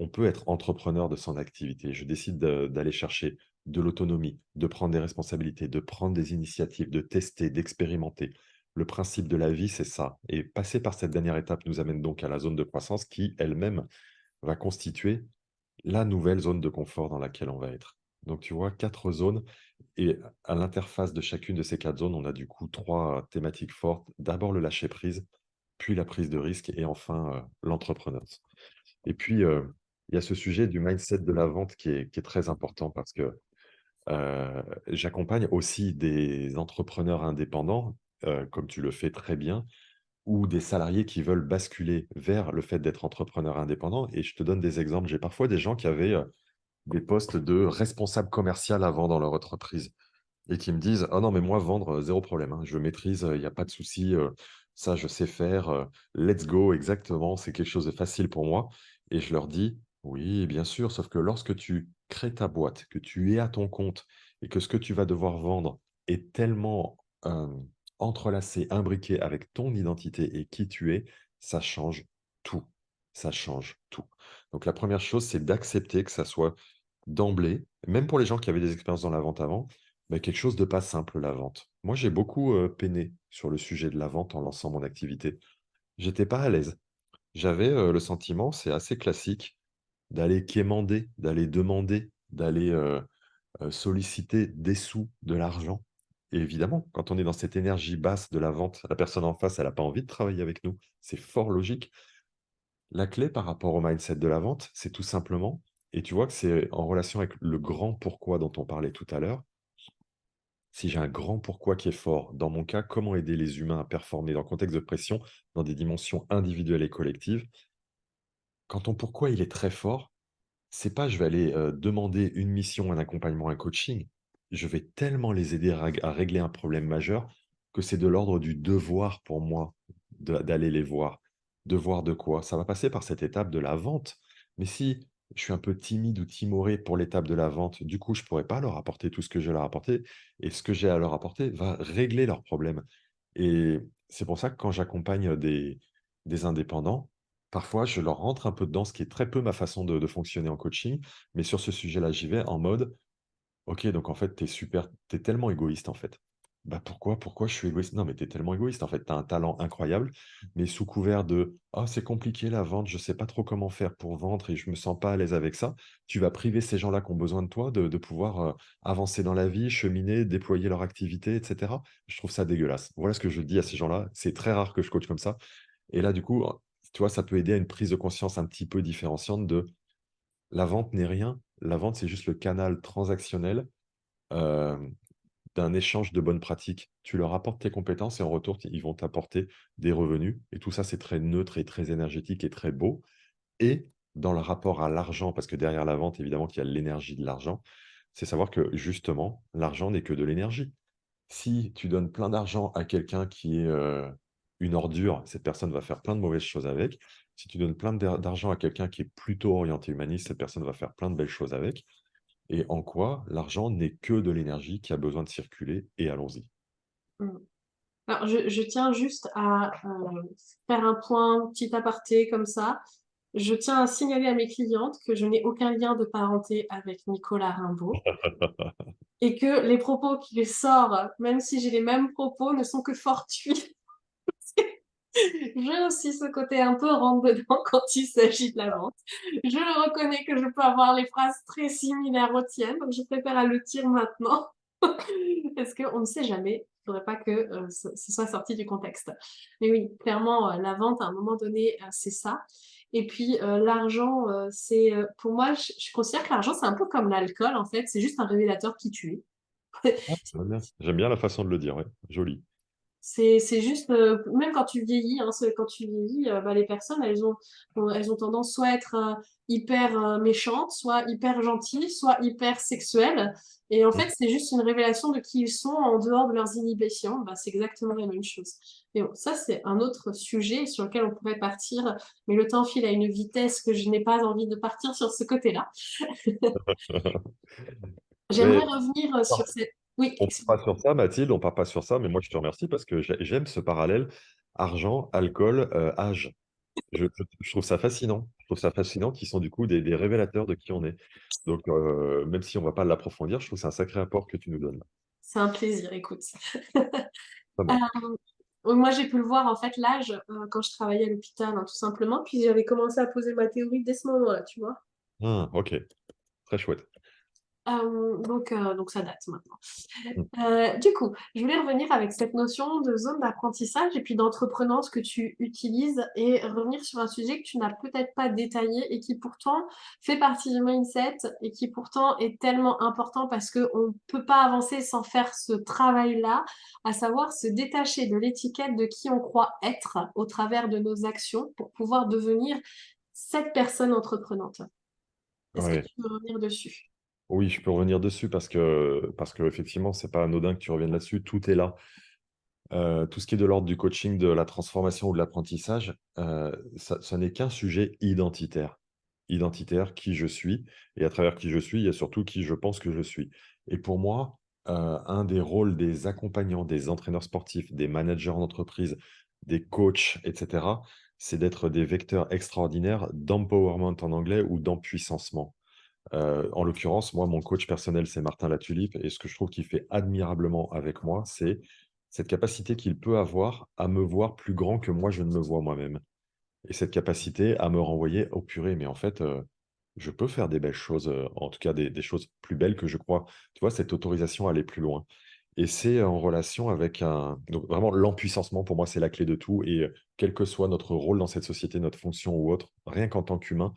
on peut être entrepreneur de son activité. Je décide d'aller chercher de l'autonomie, de prendre des responsabilités, de prendre des initiatives, de tester, d'expérimenter. Le principe de la vie, c'est ça. Et passer par cette dernière étape nous amène donc à la zone de croissance qui, elle-même, va constituer la nouvelle zone de confort dans laquelle on va être. Donc, tu vois, 4 zones et à l'interface de chacune de ces 4 zones, on a du coup 3 thématiques fortes. D'abord le lâcher prise, puis la prise de risque et enfin, l'entrepreneuriat. Et puis, il y a ce sujet du mindset de la vente qui est très important parce que, j'accompagne aussi des entrepreneurs indépendants, comme tu le fais très bien, ou des salariés qui veulent basculer vers le fait d'être entrepreneur indépendant. Et je te donne des exemples. J'ai parfois des gens qui avaient des postes de responsable commercial avant dans leur entreprise et qui me disent: «Ah non, mais moi, vendre, zéro problème, hein. Je maîtrise, il n'y a pas de souci, ça, je sais faire, let's go». Exactement, c'est quelque chose de facile pour moi. Et je leur dis: «Oui, bien sûr, sauf que lorsque tu crées ta boîte, que tu es à ton compte et que ce que tu vas devoir vendre est tellement, entrelacé, imbriqué avec ton identité et qui tu es, ça change tout. Ça change tout». Donc la première chose, c'est d'accepter que ça soit d'emblée, même pour les gens qui avaient des expériences dans la vente avant, bah, quelque chose de pas simple, la vente. Moi, j'ai beaucoup, peiné sur le sujet de la vente en lançant mon activité. J'étais pas à l'aise. J'avais, le sentiment, c'est assez classique, d'aller quémander, d'aller demander, d'aller, solliciter des sous, de l'argent. Et évidemment, quand on est dans cette énergie basse de la vente, la personne en face, elle a pas envie de travailler avec nous. C'est fort logique. La clé par rapport au mindset de la vente, c'est tout simplement, et tu vois que c'est en relation avec le grand pourquoi dont on parlait tout à l'heure. Si j'ai un grand pourquoi qui est fort, dans mon cas, comment aider les humains à performer dans le contexte de pression, dans des dimensions individuelles et collectives? Quand ton pourquoi il est très fort, c'est pas je vais aller demander une mission, un accompagnement, un coaching. Je vais tellement les aider à régler un problème majeur que c'est de l'ordre du devoir pour moi d'aller les voir. Devoir de quoi? Ça va passer par cette étape de la vente. Mais si je suis un peu timide ou timoré pour l'étape de la vente. Du coup, je ne pourrais pas leur apporter tout ce que j'ai à leur apporter et ce que j'ai à leur apporter va régler leurs problèmes et c'est pour ça que quand j'accompagne des indépendants, parfois je leur rentre un peu dedans, ce qui est très peu ma façon de fonctionner en coaching, mais sur ce sujet-là, j'y vais en mode: OK, donc en fait, tu es tellement égoïste, en fait. Bah, pourquoi je suis égoïste? Non, mais tu es tellement égoïste, en fait. Tu as un talent incroyable, mais sous couvert de: «Ah, c'est compliqué la vente, je sais pas trop comment faire pour vendre et je me sens pas à l'aise avec ça». Tu vas priver ces gens-là qui ont besoin de toi de pouvoir, avancer dans la vie, cheminer, déployer leur activité et cetera. Je trouve ça dégueulasse. Voilà ce que je dis à ces gens-là. C'est très rare que je coach comme ça et là, du coup, tu vois, ça peut aider à une prise de conscience un petit peu différenciante de: la vente n'est rien, la vente, c'est juste le canal transactionnel, hem, d'un échange de bonnes pratiques. Tu leur apportes tes compétences et en retour, ils vont t'apporter des revenus et tout ça, c'est très neutre et très énergétique et très beau et dans le rapport à l'argent, parce que derrière la vente, évidemment qu'il y a l'énergie de l'argent, c'est savoir que justement, l'argent n'est que de l'énergie. Si tu donnes plein d'argent à quelqu'un qui est, une ordure, cette personne va faire plein de mauvaises choses avec. Si tu donnes plein d'argent à quelqu'un qui est plutôt orienté humaniste, cette personne va faire plein de belles choses avec et en quoi l'argent n'est que de l'énergie qui a besoin de circuler et allons-y. Mmh. Alors je tiens juste à, faire un point, petit aparté comme ça. Je tiens à signaler à mes clientes que je n'ai aucun lien de parenté avec Nicolas Rimbaud et que les propos qu'il sort, même si j'ai les mêmes propos, ne sont que fortuits. J'ai aussi ce côté un peu rentre-dedans quand il s'agit de la vente. Je le reconnais que je peux avoir les phrases très similaires aux tiennes, donc je préfère à le dire maintenant parce qu'on ne sait jamais. Il ne faudrait pas que ce soit sorti du contexte. Mais oui, clairement, la vente, à un moment donné, c'est ça. Et puis, l'argent, c'est pour moi, je considère que l'argent, c'est un peu comme l'alcool, en fait. C'est juste un révélateur qui tue. Ah, ça va bien. J'aime bien la façon de le dire, ouais, joli. C'est juste, même quand tu vieillis, hein, quand tu vieillis, bah, les personnes, elles ont tendance soit à être hyper méchantes, soit hyper gentilles, soit hyper sexuelles. Et en Mmh. fait, c'est juste une révélation de qui ils sont en dehors de leurs inhibitions. Bah, c'est exactement la même chose. Mais bon, ça, c'est un autre sujet sur lequel on pourrait partir, mais le temps file à une vitesse que je n'ai pas envie de partir sur ce côté-là. Mais J'aimerais revenir sur cette... Oui, on part pas sur ça, Mathilde, on part pas sur ça, mais moi je te remercie parce que j'aime ce parallèle argent, alcool, âge. Je trouve ça fascinant. Je trouve ça fascinant qu'ils sont du coup des révélateurs de qui on est. Donc, même si on va pas l'approfondir, je trouve que c'est un sacré apport que tu nous donnes. c'est un plaisir, écoute. Pas mal. Euh, moi, j'ai pu le voir, en fait, l'âge, quand je travaillais à l'hôpital, hein, tout simplement. Puis j'avais commencé à poser ma théorie dès ce moment-là, tu vois. OK, très chouette. Donc ça date maintenant. Mmh. Du coup, je voulais revenir avec cette notion de zone d'apprentissage et puis d'entreprenance que tu utilises et revenir sur un sujet que tu n'as peut-être pas détaillé et qui pourtant fait partie du mindset et qui pourtant est tellement important parce qu'on ne peut pas avancer sans faire ce travail-là, à savoir se détacher de l'étiquette de qui on croit être au travers de nos actions pour pouvoir devenir cette personne entreprenante. Est-ce que Ouais. tu peux revenir dessus? Oui, je peux revenir dessus parce que effectivement, c'est pas anodin que tu reviennes là-dessus, tout est là. Tout ce qui est de l'ordre du coaching, de la transformation ou de l'apprentissage, ça n'est qu'un sujet identitaire. Identitaire, qui je suis et à travers qui je suis, il y a surtout qui je pense que je suis et pour moi, un des rôles des accompagnants, des entraîneurs sportifs, des managers en entreprise, des coachs et cetera, c'est d'être des vecteurs extraordinaires d'empowerment en anglais ou d'empuissancement. En l'occurrence, moi, mon coach personnel, c'est Martin Latulippe et ce que je trouve qu'il fait admirablement avec moi, c'est cette capacité qu'il peut avoir à me voir plus grand que moi, je ne me vois moi-même et cette capacité à me renvoyer: «Oh purée, mais en fait, je peux faire des belles choses, en tout cas des choses plus belles que je crois». Tu vois, cette autorisation à aller plus loin et c'est en relation avec un donc vraiment l'empuissancement pour moi, c'est la clé de tout et quel que soit notre rôle dans cette société, notre fonction ou autre, rien qu'en tant qu'humain,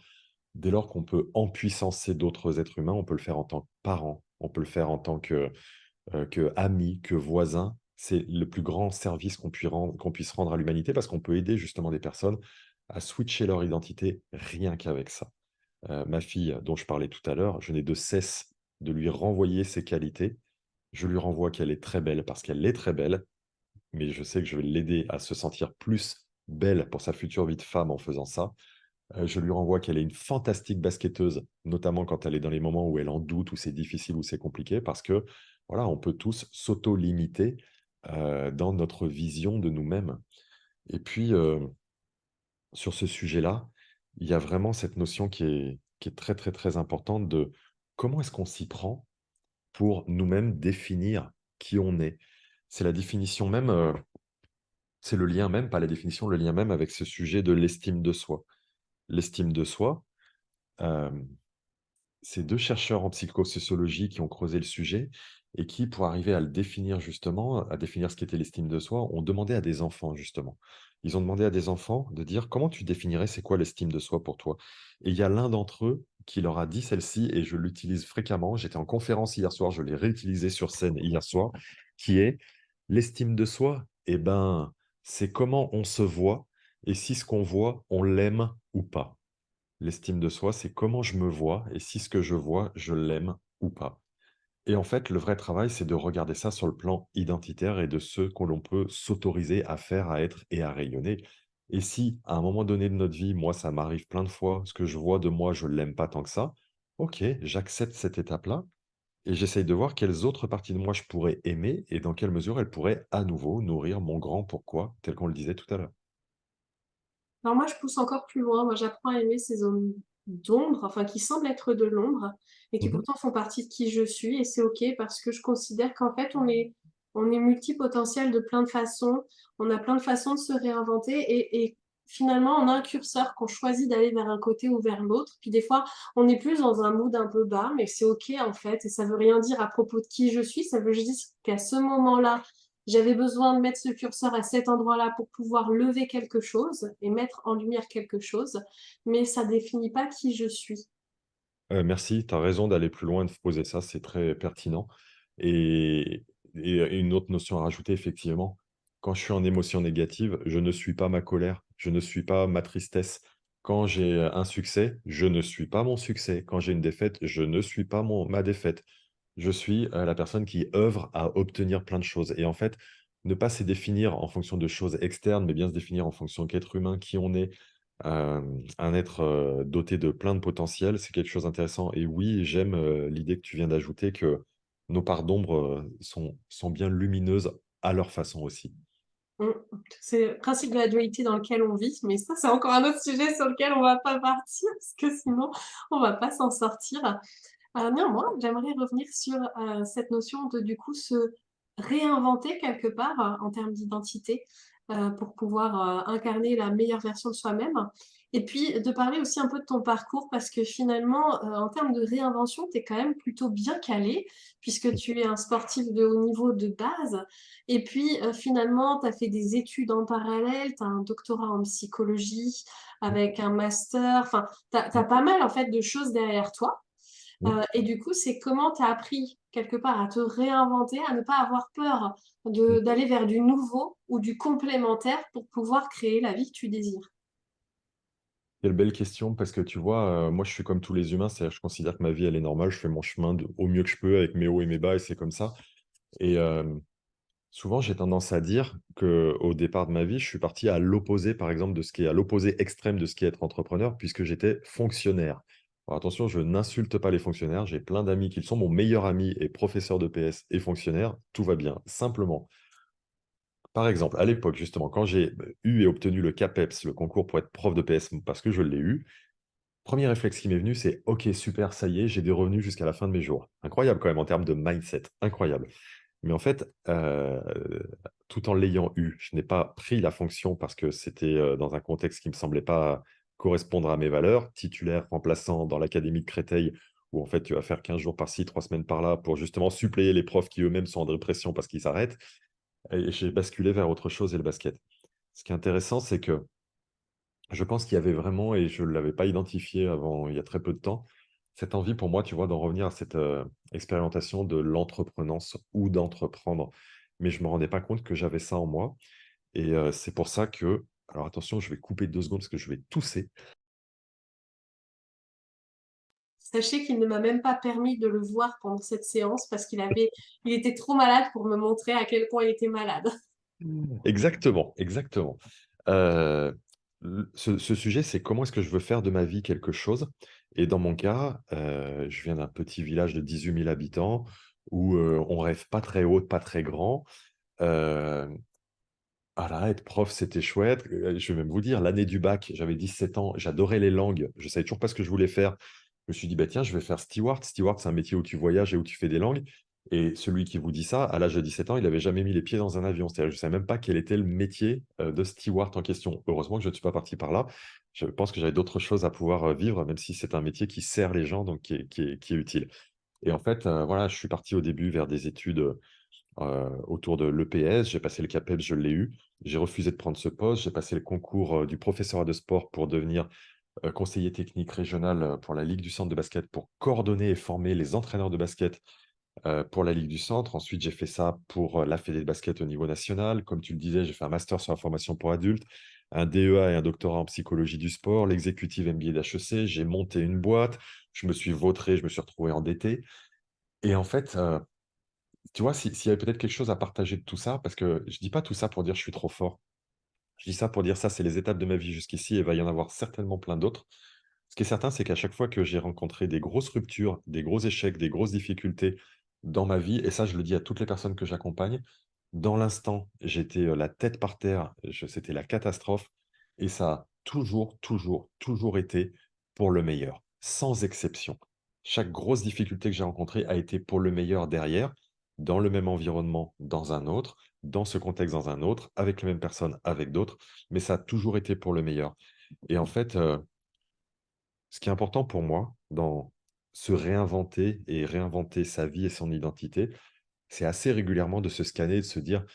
dès lors qu'on peut empuissancer d'autres êtres humains, on peut le faire en tant que parent, on peut le faire en tant qu'ami, que voisin. C'est le plus grand service qu'on puisse rendre à l'humanité parce qu'on peut aider justement des personnes à switcher leur identité rien qu'avec ça. Ma fille, dont je parlais tout à l'heure, je n'ai de cesse de lui renvoyer ses qualités. Je lui renvoie qu'elle est très belle parce qu'elle est très belle, mais je sais que je vais l'aider à se sentir plus belle pour sa future vie de femme en faisant ça. Je lui renvoie qu'elle est une fantastique basketteuse, notamment quand elle est dans les moments où elle en doute, où c'est difficile, où c'est compliqué, parce que voilà, on peut tous s'auto-limiter dans notre vision de nous-mêmes. Et puis, sur ce sujet-là, il y a vraiment cette notion qui est très, très, très importante de comment est-ce qu'on s'y prend pour nous-mêmes définir qui on est. C'est la définition même, c'est le lien même, pas la définition, le lien même avec ce sujet de l'estime de soi. L'estime de soi, hem c'est 2 chercheurs en psychosociologie qui ont creusé le sujet et qui, pour arriver à le définir justement, à définir ce qu'était l'estime de soi, ont demandé à des enfants justement. Ils ont demandé à des enfants de dire: «Comment tu définirais c'est quoi l'estime de soi pour toi?» Et il y a l'un d'entre eux qui leur a dit celle-ci et je l'utilise fréquemment. J'étais en conférence hier soir, je l'ai réutilisée sur scène hier soir, qui est: «L'estime de soi, eh ben, c'est comment on se voit et si ce qu'on voit, on l'aime ou pas». L'estime de soi, c'est comment je me vois et si ce que je vois, je l'aime ou pas. Et en fait, le vrai travail, c'est de regarder ça sur le plan identitaire et de ce que l'on peut s'autoriser à faire, à être et à rayonner. Et si, à un moment donné de notre vie, moi, ça m'arrive plein de fois, ce que je vois de moi, je ne l'aime pas tant que ça, ok, j'accepte cette étape-là et j'essaye de voir quelles autres parties de moi je pourrais aimer et dans quelle mesure elles pourraient à nouveau nourrir mon grand pourquoi, tel qu'on le disait tout à l'heure. Alors moi, je pousse encore plus loin. Moi, j'apprends à aimer ces zones d'ombre, enfin qui semblent être de l'ombre et qui Mhm. pourtant font partie de qui je suis. Et c'est OK parce que je considère qu'en fait, on est multipotentiel de plein de façons. On a plein de façons de se réinventer et finalement, on a un curseur qu'on choisit d'aller vers un côté ou vers l'autre. Puis des fois, on est plus dans un mood un peu bas, mais c'est OK en fait. Et ça veut rien dire à propos de qui je suis. Ça veut juste dire qu'à ce moment-là, j'avais besoin de mettre ce curseur à cet endroit-là pour pouvoir lever quelque chose et mettre en lumière quelque chose, mais ça définit pas qui je suis. Merci, tu as raison d'aller plus loin, de poser ça, c'est très pertinent. Et, et une autre notion à rajouter, effectivement, quand je suis en émotion négative, je ne suis pas ma colère, je ne suis pas ma tristesse. Quand j'ai un succès, je ne suis pas mon succès. Quand j'ai une défaite, je ne suis pas ma défaite. Je suis la personne qui œuvre à obtenir plein de choses. Et en fait, ne pas se définir en fonction de choses externes, mais bien se définir en fonction qu'être humain, qui on est, un être, doté de plein de potentiel, c'est quelque chose d'intéressant et oui, j'aime, l'idée que tu viens d'ajouter que nos parts d'ombre, sont bien lumineuses à leur façon aussi. Mm. C'est le principe de la dualité dans lequel on vit, mais ça, c'est encore un autre sujet sur lequel on va pas partir, parce que sinon, on va pas s'en sortir. Néanmoins, j'aimerais revenir sur cette notion de, du coup, se réinventer quelque part en termes d'identité pour pouvoir incarner la meilleure version de soi-même. Et puis de parler aussi un peu de ton parcours parce que finalement, en termes de réinvention, tu es quand même plutôt bien calé puisque tu es un sportif de haut niveau de base. Et puis finalement, tu as fait des études en parallèle, tu as un doctorat en psychologie avec un master. Enfin, tu as pas mal en fait de choses derrière toi. Et du coup, c'est comment tu as appris quelque part à te réinventer, à ne pas avoir peur d'aller vers du nouveau ou du complémentaire pour pouvoir créer la vie que tu désires. Quelle belle question parce que tu vois, moi je suis comme tous les humains, c'est-à-dire je considère que ma vie elle est normale, je fais mon chemin au mieux que je peux avec mes hauts et mes bas et c'est comme ça. Et souvent j'ai tendance à dire qu'au départ de ma vie, je suis parti à l'opposé par exemple de ce qui est à l'opposé extrême de ce qui est être entrepreneur puisque j'étais fonctionnaire. Alors attention, je n'insulte pas les fonctionnaires, j'ai plein d'amis qui le sont. Mon meilleur ami est professeur de PS et fonctionnaire, tout va bien. Simplement, par exemple, à l'époque justement, quand j'ai eu et obtenu le CAPEPS, le concours pour être prof de PS parce que je l'ai eu, premier réflexe qui m'est venu, c'est: «OK, super, ça y est, j'ai des revenus jusqu'à la fin de mes jours». Incroyable quand même en termes de mindset, incroyable. Mais en fait, tout en l'ayant eu, je n'ai pas pris la fonction parce que c'était, dans un contexte qui me semblait pas correspondre à mes valeurs. Titulaire remplaçant dans l'académie de Créteil où en fait tu vas faire 15 jours par-ci, 3 semaines par-là pour justement suppléer les profs qui eux-mêmes sont en dépression parce qu'ils s'arrêtent et j'ai basculé vers autre chose et le basket. Ce qui est intéressant, c'est que je pense qu'il y avait vraiment et je ne l'avais pas identifié avant il y a très peu de temps, cette envie pour moi, tu vois, d'en revenir à cette, expérimentation de l'entreprenance ou d'entreprendre. Mais je ne me rendais pas compte que j'avais ça en moi et c'est pour ça que alors attention, je vais couper 2 secondes parce que je vais tousser. Sachez qu'il ne m'a même pas permis de le voir pendant cette séance parce il était trop malade pour me montrer à quel point il était malade. Exactement, exactement. Heu ce sujet, c'est comment est-ce que je veux faire de ma vie quelque chose? Et dans mon cas, je viens d'un petit village de 18 000 habitants où, on rêve pas très haut, pas très grand. Heu, voilà, être prof, c'était chouette. Je vais même vous dire, l'année du bac, j'avais 17 ans, j'adorais les langues, je savais toujours pas ce que je voulais faire. Je me suis dit: «Bah, tiens, je vais faire steward». Steward, c'est un métier où tu voyages et où tu fais des langues et celui qui vous dit ça, à l'âge de 17 ans, il avait jamais mis les pieds dans un avion. C'est-à-dire, je savais même pas quel était le métier, de steward en question. Heureusement que je ne suis pas parti par là. Je pense que j'avais d'autres choses à pouvoir, vivre, même si c'est un métier qui sert les gens, donc qui est utile. Et en fait, voilà, je suis parti au début vers des études, autour de l'EPS. J'ai passé le CAPES, je l'ai eu. J'ai refusé de prendre ce poste. J'ai passé le concours, du professorat de sport pour devenir, conseiller technique régional, pour la Ligue du centre de basket, pour coordonner et former les entraîneurs de basket, pour la Ligue du centre. Ensuite, j'ai fait ça pour, la fédé de basket au niveau national. Comme tu le disais, j'ai fait un master sur la formation pour adultes, un DEA et un doctorat en psychologie du sport, l'exécutive MBA d'HEC. J'ai monté une boîte, je me suis vautré, je me suis retrouvé endetté et en fait, tu vois, s'il y avait peut-être quelque chose à partager de tout ça, parce que je dis pas tout ça pour dire: «Je suis trop fort». Je dis ça pour dire: «Ça, c'est les étapes de ma vie jusqu'ici et il va y en avoir certainement plein d'autres». Ce qui est certain, c'est qu'à chaque fois que j'ai rencontré des grosses ruptures, des gros échecs, des grosses difficultés dans ma vie, et ça, je le dis à toutes les personnes que j'accompagne, dans l'instant, j'étais, la tête par terre, c'était la catastrophe et ça a toujours, toujours, toujours été pour le meilleur, sans exception. Chaque grosse difficulté que j'ai rencontrée a été pour le meilleur derrière, dans le même environnement, dans un autre, dans ce contexte, dans un autre, avec les mêmes personnes, avec d'autres, mais ça a toujours été pour le meilleur. Et en fait, ce qui est important pour moi dans se réinventer et réinventer sa vie et son identité, c'est assez régulièrement de se scanner et de se dire: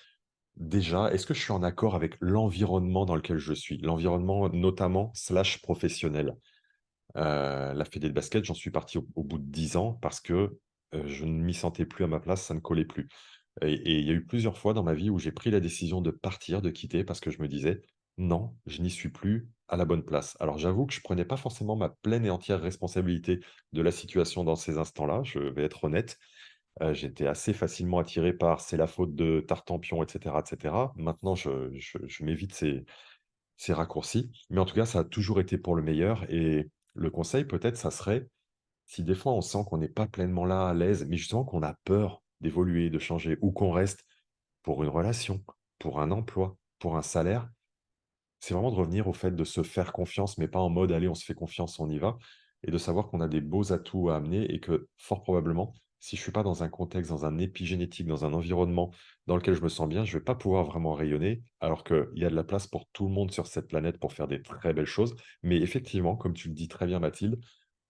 «Déjà, est-ce que je suis en accord avec l'environnement dans lequel je suis?» L'environnement notamment slash professionnel. La fédé de basket, j'en suis parti au bout de 10 ans parce que, je ne m'y sentais plus à ma place, ça ne collait plus. Et il y a eu plusieurs fois dans ma vie où j'ai pris la décision de partir, de quitter parce que je me disais: «Non, je n'y suis plus à la bonne place». Alors j'avoue que je prenais pas forcément ma pleine et entière responsabilité de la situation dans ces instants-là, je vais être honnête. J'étais assez facilement attiré par: «C'est la faute de Tartampion» et cetera et cetera. Maintenant je m'évite ces raccourcis, mais en tout cas, ça a toujours été pour le meilleur et le conseil peut-être, ça serait, si des fois on sent qu'on n'est pas pleinement là, à l'aise, mais justement qu'on a peur d'évoluer, de changer ou qu'on reste pour une relation, pour un emploi, pour un salaire, c'est vraiment de revenir au fait de se faire confiance, mais pas en mode: «Allez, on se fait confiance, on y va» et de savoir qu'on a des beaux atouts à amener et que, fort probablement, si je suis pas dans un contexte, dans un épigénétique, dans un environnement dans lequel je me sens bien, je vais pas pouvoir vraiment rayonner, alors qu'il y a de la place pour tout le monde sur cette planète pour faire des très belles choses. Mais effectivement, comme tu le dis très bien, Mathilde,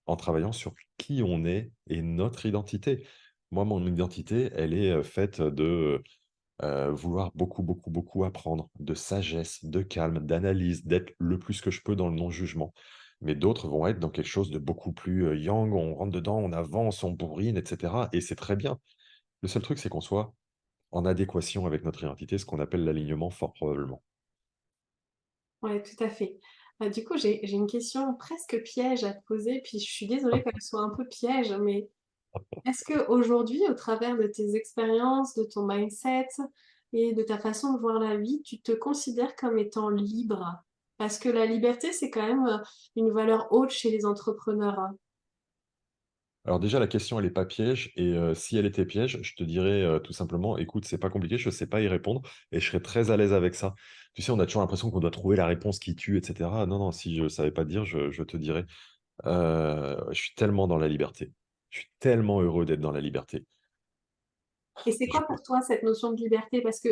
en travaillant sur qui on est et notre identité. Moi, mon identité, elle est, faite de, vouloir beaucoup, beaucoup, beaucoup apprendre, de sagesse, de calme, d'analyse, d'être le plus que je peux dans le non-jugement. Mais d'autres vont être dans quelque chose de beaucoup plus, yang, on rentre dedans, on avance, on bourrine et cetera et c'est très bien. Le seul truc, c'est qu'on soit en adéquation avec notre identité, ce qu'on appelle l'alignement fort probablement. Ouais, tout à fait. Du coup, j'ai une question presque piège à te poser, puis je suis désolée qu'elle soit un peu piège, mais est-ce qu'aujourd'hui, au travers de tes expériences, de ton mindset et de ta façon de voir la vie, tu te considères comme étant libre? Parce que la liberté, c'est quand même, une valeur haute chez les entrepreneurs, hein. Alors déjà, la question, elle est pas piège et si elle était piège, je te dirais, tout simplement: «Écoute, c'est pas compliqué, je sais pas y répondre» et je serais très à l'aise avec ça. Tu sais, on a toujours l'impression qu'on doit trouver la réponse qui tue et cetera. Non, non, si je savais pas te dire, je te dirais. Je suis tellement dans la liberté. Je suis tellement heureux d'être dans la liberté. Et c'est Je quoi pour toi cette notion de liberté? Parce que,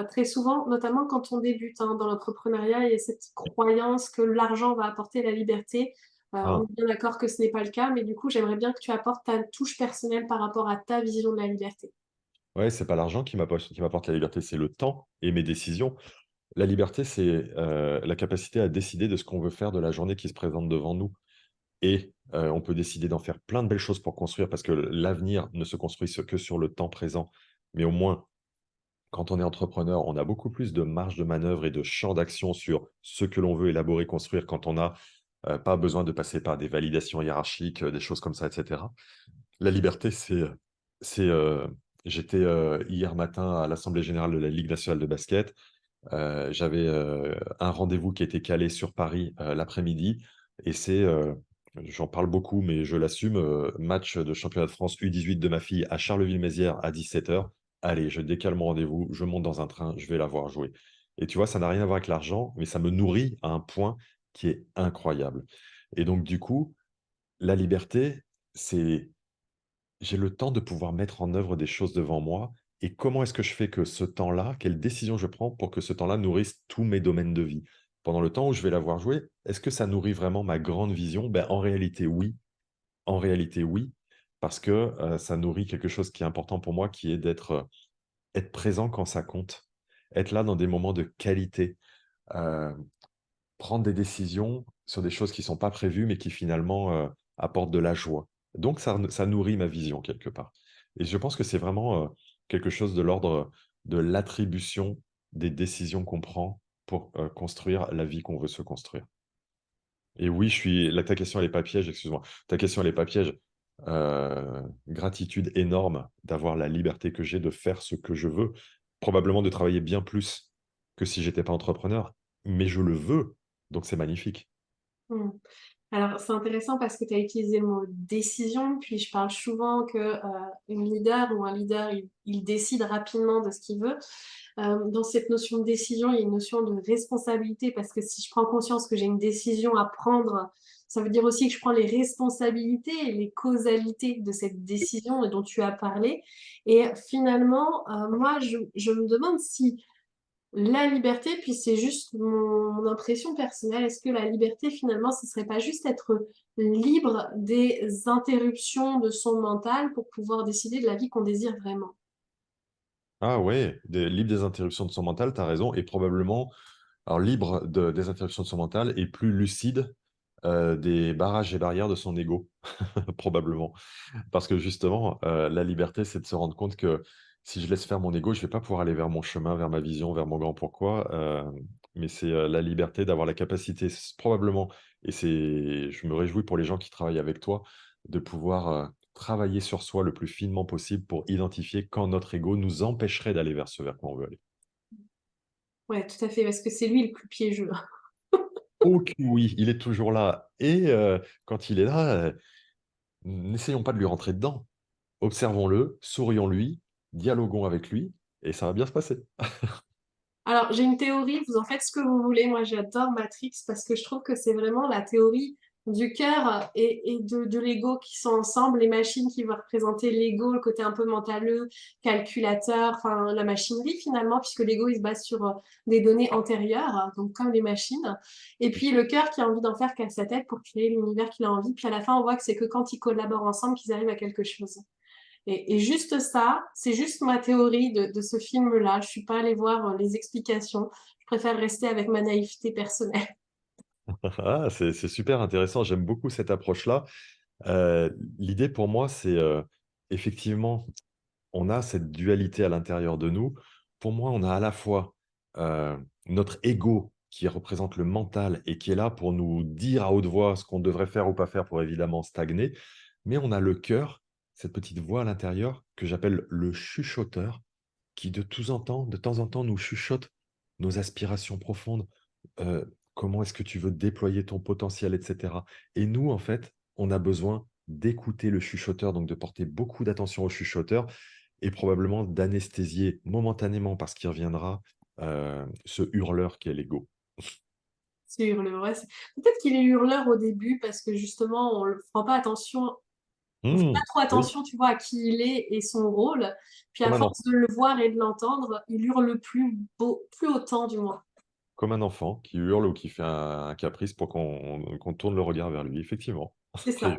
très souvent, notamment quand on débute, hein, dans l'entrepreneuriat, il y a cette croyance que l'argent va apporter la liberté. On ah, est bien d'accord que ce n'est pas le cas, mais du coup, j'aimerais bien que tu apportes ta touche personnelle par rapport à ta vision de la liberté. ouais, c'est pas l'argent qui m'apporte la liberté, c'est le temps et mes décisions. La liberté, c'est, la capacité à décider de ce qu'on veut faire de la journée qui se présente devant nous et on peut décider d'en faire plein de belles choses pour construire parce que l'avenir ne se construit que sur le temps présent. Mais au moins, quand on est entrepreneur, on a beaucoup plus de marge de manœuvre et de champ d'action sur ce que l'on veut élaborer, construire quand on a, pas besoin de passer par des validations hiérarchiques, des choses comme ça et cetera. La liberté, c'est, j'étais, hier matin à l'assemblée générale de la Ligue nationale de basket. J'avais un rendez-vous qui était calé sur Paris l'après-midi et j'en parle beaucoup, mais je l'assume, match de championnat de France U18 de ma fille à Charleville-Mézières à 17h. Allez, je décale mon rendez-vous, je monte dans un train, je vais la voir jouer. Et tu vois, ça n'a rien à voir avec l'argent, mais ça me nourrit à un point qui est incroyable. Et donc, du coup, la liberté, c'est j'ai le temps de pouvoir mettre en œuvre des choses devant moi. Et comment est-ce que je fais que ce temps-là, quelle décision je prends pour que ce temps-là nourrisse tous mes domaines de vie? Pendant le temps où je vais la voir jouer, est-ce que ça nourrit vraiment ma grande vision? Ben, en réalité, oui. En réalité, oui. Parce que ça nourrit quelque chose qui est important pour moi, qui est être présent quand ça compte. Être là dans des moments de qualité. Euh, Prendre des décisions sur des choses qui ne sont pas prévues, mais qui finalement apportent de la joie. Donc, ça nourrit ma vision quelque part. Et je pense que c'est vraiment quelque chose de l'ordre de l'attribution des décisions qu'on prend pour construire la vie qu'on veut se construire. Et oui, là, ta question, elle n'est pas piège, excuse-moi. Ta question, elle n'est pas piège. Gratitude énorme d'avoir la liberté que j'ai de faire ce que je veux, probablement de travailler bien plus que si j'étais pas entrepreneur, mais je le veux, donc c'est magnifique. Mmh. Alors, c'est intéressant parce que tu as utilisé le mot décision, puis je parle souvent que une leader ou un leader, il décide rapidement de ce qu'il veut. Dans cette notion de décision, il y a une notion de responsabilité parce que si je prends conscience que j'ai une décision à prendre, ça veut dire aussi que je prends les responsabilités et les causalités de cette décision dont tu as parlé. Et finalement, moi, je me demande si la liberté, puis c'est juste mon impression personnelle. Est-ce que la liberté, finalement, ce serait pas juste être libre des interruptions de son mental pour pouvoir décider de la vie qu'on désire vraiment? Ah ouais, libre des interruptions de son mental, tu as raison, et probablement, alors libre des interruptions de son mental et plus lucide des barrages et barrières de son ego, probablement. Parce que justement, la liberté, c'est de se rendre compte que si je laisse faire mon ego, je vais pas pouvoir aller vers mon chemin, vers ma vision, vers mon grand pourquoi. Mais c'est la liberté d'avoir la capacité, probablement, et je me réjouis pour les gens qui travaillent avec toi, de pouvoir travailler sur soi le plus finement possible pour identifier quand notre ego nous empêcherait d'aller vers ce vers quoi on veut aller. Ouais, tout à fait, parce que c'est lui le plus piégeux. Ok, oui, il est toujours là. Et quand il est là, n'essayons pas de lui rentrer dedans. Observons-le, sourions-lui, dialoguons avec lui, et ça va bien se passer. Alors, j'ai une théorie, vous en faites ce que vous voulez. Moi, j'adore Matrix parce que je trouve que c'est vraiment la théorie du cœur et de l'ego qui sont ensemble. Les machines qui vont représenter l'ego, le côté un peu mentaleux, calculateur, enfin, la machinerie finalement, puisque l'ego, il se base sur des données antérieures, hein, donc comme les machines. Et puis le cœur qui a envie d'en faire qu'à sa tête pour créer l'univers qu'il a envie. Puis à la fin, on voit que c'est que quand ils collaborent ensemble qu'ils arrivent à quelque chose. Et juste ça, c'est juste ma théorie de ce film-là. Je suis pas allée voir les explications. Je préfère rester avec ma naïveté personnelle. Ah, c'est super intéressant, j'aime beaucoup cette approche-là. Euh, L'idée pour moi, c'est effectivement, on a cette dualité à l'intérieur de nous. Pour moi, on a à la fois euh, notre ego qui représente le mental et qui est là pour nous dire à haute voix ce qu'on devrait faire ou pas faire pour évidemment stagner. Mais on a le cœur, cette petite voix à l'intérieur que j'appelle le chuchoteur, qui de temps en temps, nous chuchote nos aspirations profondes. euh, Comment est-ce que tu veux déployer ton potentiel, etc. Et nous, en fait, on a besoin d'écouter le chuchoteur, donc de porter beaucoup d'attention au chuchoteur et probablement d'anesthésier momentanément, parce qu'il reviendra, ce hurleur qui est l'ego. C'est hurleur. Ouais, peut-être qu'il est hurleur au début parce que justement, on ne prend pas attention, on fait pas trop Oui, attention, tu vois, à qui il est et son rôle. Puis à comme un enfant, force de le voir et de l'entendre, il hurle plus beau, plus autant du moins. comme un enfant qui hurle ou qui fait un caprice pour qu'on tourne le regard vers lui, effectivement. C'est Très ça.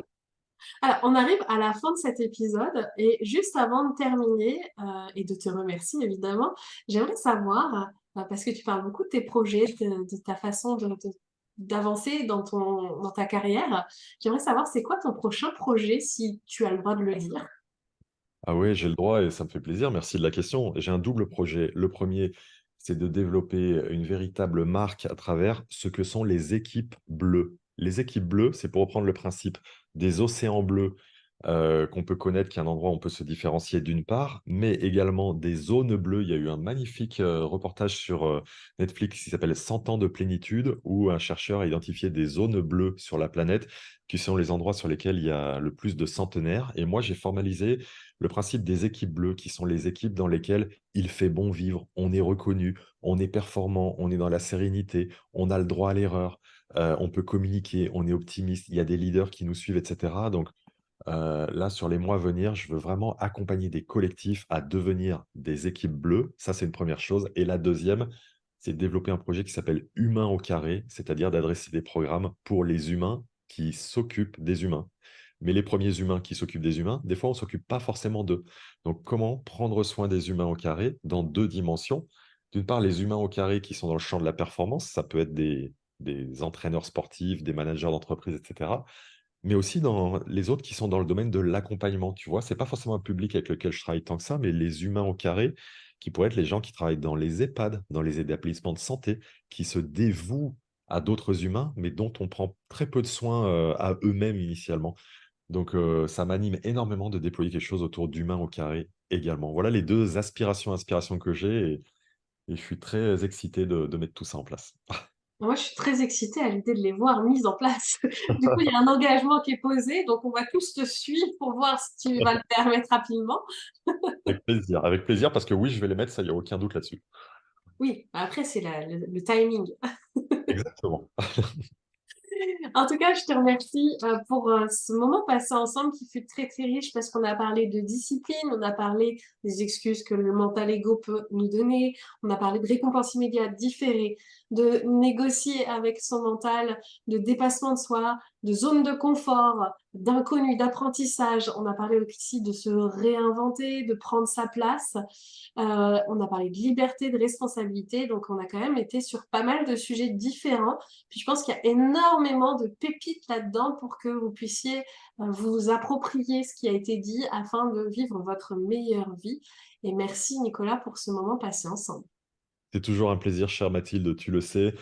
Alors, on arrive à la fin de cet épisode et juste avant de terminer et de te remercier évidemment, j'aimerais savoir, parce que tu parles beaucoup de tes projets, de ta façon d'avancer dans ta carrière, j'aimerais savoir c'est quoi ton prochain projet si tu as le droit de le dire. Ah ouais, j'ai le droit et ça me fait plaisir. Merci de la question. J'ai un double projet. Le premier, c'est de développer une véritable marque à travers ce que sont les équipes bleues. Les équipes bleues, c'est pour reprendre le principe des océans bleus qu'on peut connaître, qui est un endroit où on peut se différencier d'une part, mais également des zones bleues. Il y a eu un magnifique reportage sur Netflix qui s'appelle 100 ans de plénitude, où un chercheur a identifié des zones bleues sur la planète, qui sont les endroits sur lesquels il y a le plus de centenaires. Et moi, j'ai formalisé le principe des équipes bleues, qui sont les équipes dans lesquelles il fait bon vivre, on est reconnu, on est performant, on est dans la sérénité, on a le droit à l'erreur, on peut communiquer, on est optimiste, il y a des leaders qui nous suivent, etc. Donc, là, sur les mois à venir, je veux vraiment accompagner des collectifs à devenir des équipes bleues. Ça, c'est une première chose. Et la deuxième, c'est de développer un projet qui s'appelle Humain au carré, c'est-à-dire d'adresser des programmes pour les humains qui s'occupent des humains. Mais les premiers humains qui s'occupent des humains, des fois, on ne s'occupe pas forcément d'eux. Donc, comment prendre soin des humains au carré dans deux dimensions? D'une part, les humains au carré qui sont dans le champ de la performance, ça peut être des entraîneurs sportifs, des managers d'entreprise, etc. Mais aussi dans les autres qui sont dans le domaine de l'accompagnement, tu vois? C'est pas forcément un public avec lequel je travaille tant que ça, mais les humains au carré, qui pourraient être les gens qui travaillent dans les EHPAD, dans les établissements de santé, qui se dévouent à d'autres humains, mais dont on prend très peu de soin, à eux-mêmes initialement. Donc, ça m'anime énormément de déployer quelque chose autour d'humains au carré également. Voilà les 2 inspirations que j'ai et je suis très excité de mettre tout ça en place. Moi, je suis très excitée à l'idée de les voir mises en place. Du coup, il y a un engagement qui est posé, donc on va tous te suivre pour voir si tu vas le permettre rapidement. Avec plaisir parce que oui, je vais les mettre, ça, il y a aucun doute là-dessus. Oui, après c'est la le timing. Exactement. En tout cas, je te remercie, pour, ce moment passé ensemble qui fut très, très riche parce qu'on a parlé de discipline, on a parlé des excuses que le mental ego peut nous donner, on a parlé de récompense immédiate, différée, de négocier avec son mental, de dépassement de soi, de zone de confort, d'inconnu, d'apprentissage. On a parlé aussi de se réinventer, de prendre sa place. On a parlé de liberté, de responsabilité, donc on a quand même été sur pas mal de sujets différents. Puis je pense qu'il y a énormément de pépites là-dedans pour que vous puissiez vous approprier ce qui a été dit afin de vivre votre meilleure vie. Et merci Nicolas pour ce moment passé ensemble. C'est toujours un plaisir, chère Mathilde, tu le sais.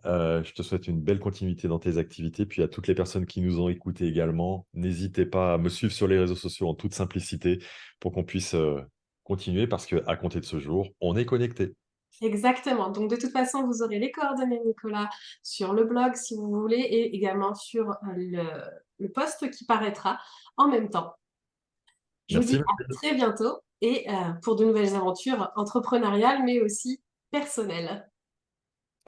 Je te souhaite une belle continuité dans tes activités. Puis à toutes les personnes qui nous ont écoutés également, n'hésitez pas à me suivre sur les réseaux sociaux en toute simplicité pour qu'on puisse continuer parce qu'à compter de ce jour, on est connecté. Exactement. Donc de toute façon, vous aurez les coordonnées de Nicolas sur le blog si vous voulez et également sur le post qui paraîtra en même temps. Je vous Merci, dis à très bientôt et pour de nouvelles aventures entrepreneuriales mais aussi personnelles.